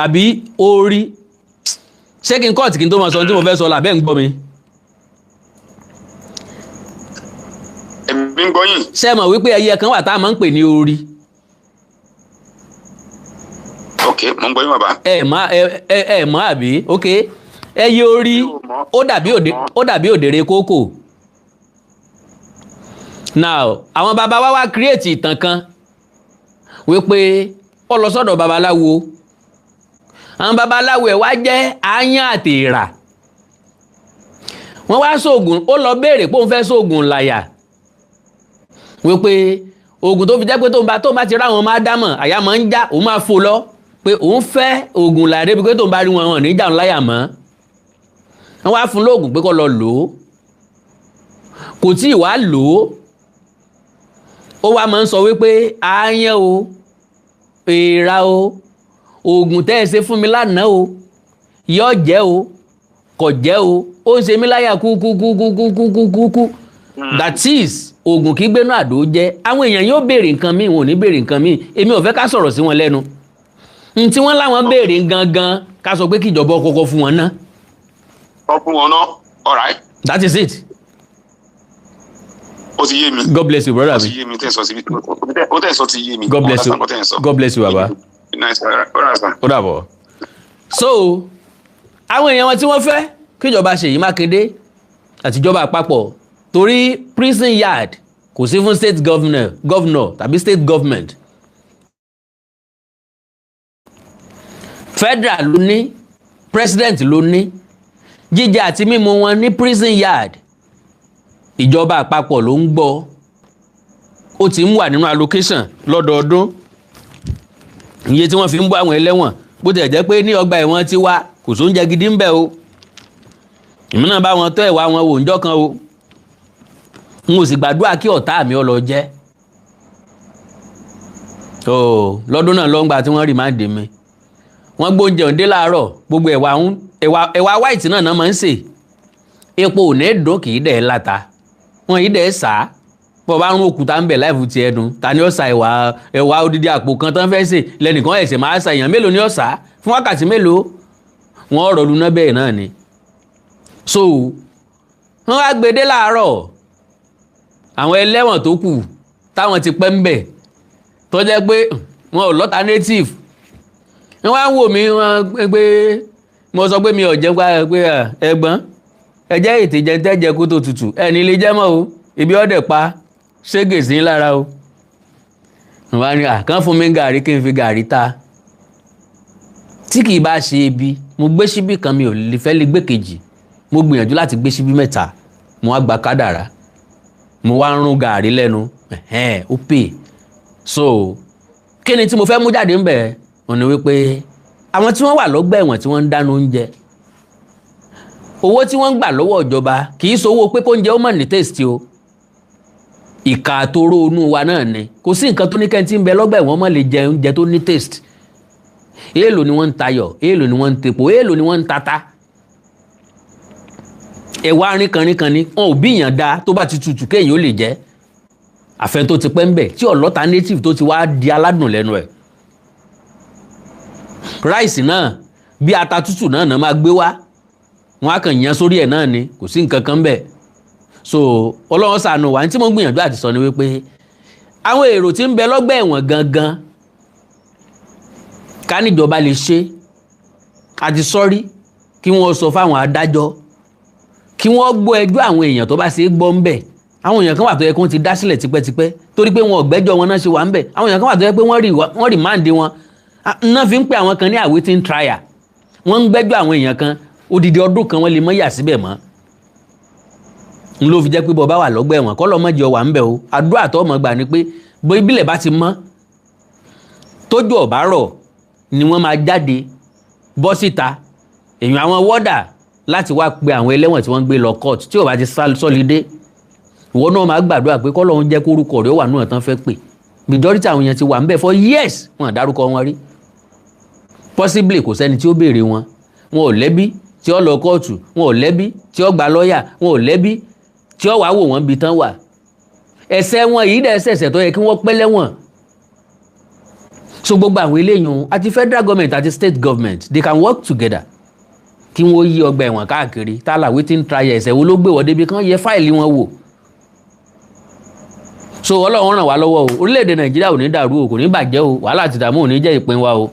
àbí orí ṣé kí n kọ́ọ̀tì kí n tó máa sọ tí mo fẹ́ sọ làbẹ́ ń gbọ́ mi. ẹ̀mí ń gbọ́ yìí. ṣé mọ̀ wípé ẹyẹ kan wà tá a máa ń pè ní orí. ok mo ń gbọ́ yín bàbá. ẹ mọ̀ àbí ok ẹyẹ orí ó dàbí òdèrè kókò. now àwọn bàbá wa wá kírètì ìtàn kan wípé ó lọ sọ́dọ̀ babaláwo àwọn babaláwo ẹ̀ wá jẹ́ àyàn àti ìrà wọ́n wá sóògùn ó lọ béèrè pé òun fẹ́ sóògùn làyà wípé oògùn tó fi jẹ́ pé tó bá ti ráwọn máa dámọ̀ àyà máa ń já òun máa fò lọ pé òun fẹ́ oògùn làyà débi pé tó ń bá rí wọn ní ìjà láyà mọ́ wọ́n wá fún lóògùn pé kó lọ lò ó kò tí ì wá lò ó wá máa ń sọ wípé àyàn o èèrà o oògùn tẹ́ ẹ ṣe fún mi lánàá o yóò jẹ́ o kò jẹ́ o ó ń ṣe mí láyà kúkúkúkúkúkúkú that is oògùn kì í gbénú àdó jẹ́ àwọn èèyàn yóò béèrè nǹkan míì wọn ò ní béèrè nǹkan míì èmi ò fẹ́ ká sọ̀rọ̀ sí wọn lẹ́nu n tí wọ́n láwọn béèrè gangan ká sọ pé kí ìjọba kọ́kọ́ fún wọn ná. fún wọn náà all right. that is it. ó ti yé mi. God bless you brother mi. ó ti yé mi tẹ́ sọ síbi ó tẹ́ sọ ti yé mi. God bless you God bless you baba. ó dàbọ̀. so àwọn èèyàn wọn tí wọ́n fẹ́ kíjọba Ṣèyí Mákindé àtijọba àpapọ̀ torí prison yard kò sí fún state governor tàbí state government federal ló ní president ló ní jíjẹ àti mímu wọn ní prison yard ìjọba àpapọ̀ ló ń gbọ́ ó ti ń wà nínú allocation lọ́dọọdún iye tí wọ́n fi ń bọ́ àwọn ẹlẹ́wọ̀n bó ti jẹ́ pé ní ọgbà ẹ̀wọ̀n ti wá kò sóúnjẹ gidi ń bẹ o èmi náà bá wọn tọ́ ẹ̀wà wọn wò ńjọ́ kan o n ò sì gbàdúrà kí ọ̀tá mi ọ lọ jẹ́ lọ́dún náà lọ́ngbà tí wọ́n rìmáàdì mi wọ́n gbóúnjẹ òǹdé láàárọ̀ gbogbo ẹ̀wà white náà máa ń sè epo ò ní dùn kì í dẹ̀ láta wọn yìí dẹ̀ sá bọ́ bá rún òkúta ń bẹ̀ láìfù ti ẹ̀dùn ta ni ó sa ẹ̀wà odidi àpò kan tán fẹ́ sè lẹ́nìkan ẹ̀sẹ̀ máa sa èèyàn mélòó ni ó sá fún wákàtí mélòó wọ́n rọ̀ luná bẹ́ẹ̀ náà ni. so wọ́n wá gbede láàárọ̀ àwọn ẹlẹ́wọ̀n tó kù táwọn ti pẹ́ ń bẹ̀ tó jẹ́ pé wọn ò lọ́ta native wọ́n wá ń wò mí wọ́n pé mo sọ pé mi ò jẹ́ pé ẹ̀gbọ́n ẹ̀jẹ̀ ètè jẹ́ tẹ́jẹ́ kó tó tutù ẹni lè jẹ́ mọ́ o ibi ọ̀dẹ̀ pa ṣégè sí lára o. wọ́n wá ní àkàn fún mi gàrí kí n fi gàrí ta tí kì í bá ṣe ebi mo gbé síbí kan mi ò lè fẹ́ lè gbé kejì mo gbìyànjú láti gbé síbí mẹ́ta mo wá gba kádàrá mo wá ń rún gàrí lẹ́nu ó pè. so kí ni tí mo fẹ́ mú jáde ń bẹ̀ ọ́ ni wípé àwọn tí wọ́n wà lọ́gbà ẹ̀wọ̀n tí wọ́n ń dáná oúnjẹ owó tí wọ́n ń gbà lọ́wọ́ ìjọba kì í sowó pé kóúnjẹ ó mọ̀ ní taste o ìka àtòrò inú wa náà ni kò sí nǹkan tó ní kẹ́ntì ń bẹ lọ́gbà ẹ̀wọ̀n mọ̀ lè jẹ oúnjẹ tó ní taste èèlò ni wọ́n ń tayọ̀ èèlò ni wọ́n ń tepo èèlò ni wọ́n ń tata ẹ̀wà rinkanrinkan ni wọn ò bí èèyàn da tó bá ti tutù kéèyàn ó lè jẹ àfẹn tó ti pẹ́ ń bẹ̀ tí ọlọ́ta native tó ti wá di aládùn lẹ́nu ẹ̀ ráìsì náà bí ata tútù náà máa gbé wá wọn á kàn yan sórí ẹ̀ náà ni kò sí nǹkan kan bẹ́ẹ̀. so ọlọ́run ṣàánú wa ní tí mo gbìyànjú àti sọ ni wípé àwọn èrò tí ń bẹ lọ́gbà ẹ̀wọ̀n gangan ká níjọba lè ṣe àti sọ́rí kí wọ́n sọ fáwọn adájọ́ kí wọ́n gbọ́ ẹjọ́ àwọn èèyàn tó bá ṣe é gbọ́ ń bẹ̀ àwọn èèyàn kan wà tó yẹ kí wọ́n ti dá sílẹ̀ tipẹ́tipẹ́ torí pé wọn ò gbẹ́jọ́ wọn náà ṣe wà ń bẹ̀ àwọn èèyàn kan wà tó yẹ pé wọ́n rìmáǹdì wọn náà fi ń pè àwọn kan ní awaiting trial wọ́n ń gbẹ́jọ́ àwọn èèyàn kan odidi ọdún kan wọ́n lè mọ́ yà síbẹ̀ mọ́ n ló fi jẹ́ pé bọ́ bá wà lọ́gbà ẹ̀wọ̀n kọ́ lọ́mọdé ọwà ń bẹ̀ o àdúrà tó ọmọ gbà ni pé bó ibílẹ̀ bá ti mọ́ tójú ọ̀bá rọ̀ ni wọ́n máa jáde bọ́ síta èèyàn àwọn wọ́dà láti wá pe àwọn ẹlẹ́wọ̀n tí wọ́n ń gbé lọ court tí ò bá ti sọ́lidé ìwọ náà máa gbàdúrà pé kọ́ lọ́hún jẹ́ kórúkọ rẹ̀ ó wà náà tán fẹ́ pè majority àwọn èèyàn ti wà ń bẹ̀ for years wọn àdárúkọ wọn rí possibly kò sẹ́ni tí ó béèrè wọn ò lẹ́bí tí ó lọ kóòtù wọn ò lẹ́bí tí ó gba lọ́ọ̀yà wọn ò lẹ́bí tí ó wàá wò wọ́n bí tán wà ẹ̀ṣẹ̀ wọn yìí dẹ̀ ṣẹ̀ṣẹ̀ tó yẹ kí wọ́n pẹ́ lẹ́wọ̀n. so gbogbo àwọn eléyìí àti federal government àti state government they can work together kí wọ́n yí ọgbà ẹ̀wọ̀n káàkiri tálà waiting trial ẹ̀ṣẹ̀ wo ló gbé wọ́n débi kán yẹ fáìlì wọn wò. so ọlọ́run ràn wá lọ́wọ́ o orílẹ̀-èdè nàìjíríà ò ní dàrú o kò ní bàjẹ́ o wàhálà àti ìdààmú ò ní jẹ́ ìpín wa o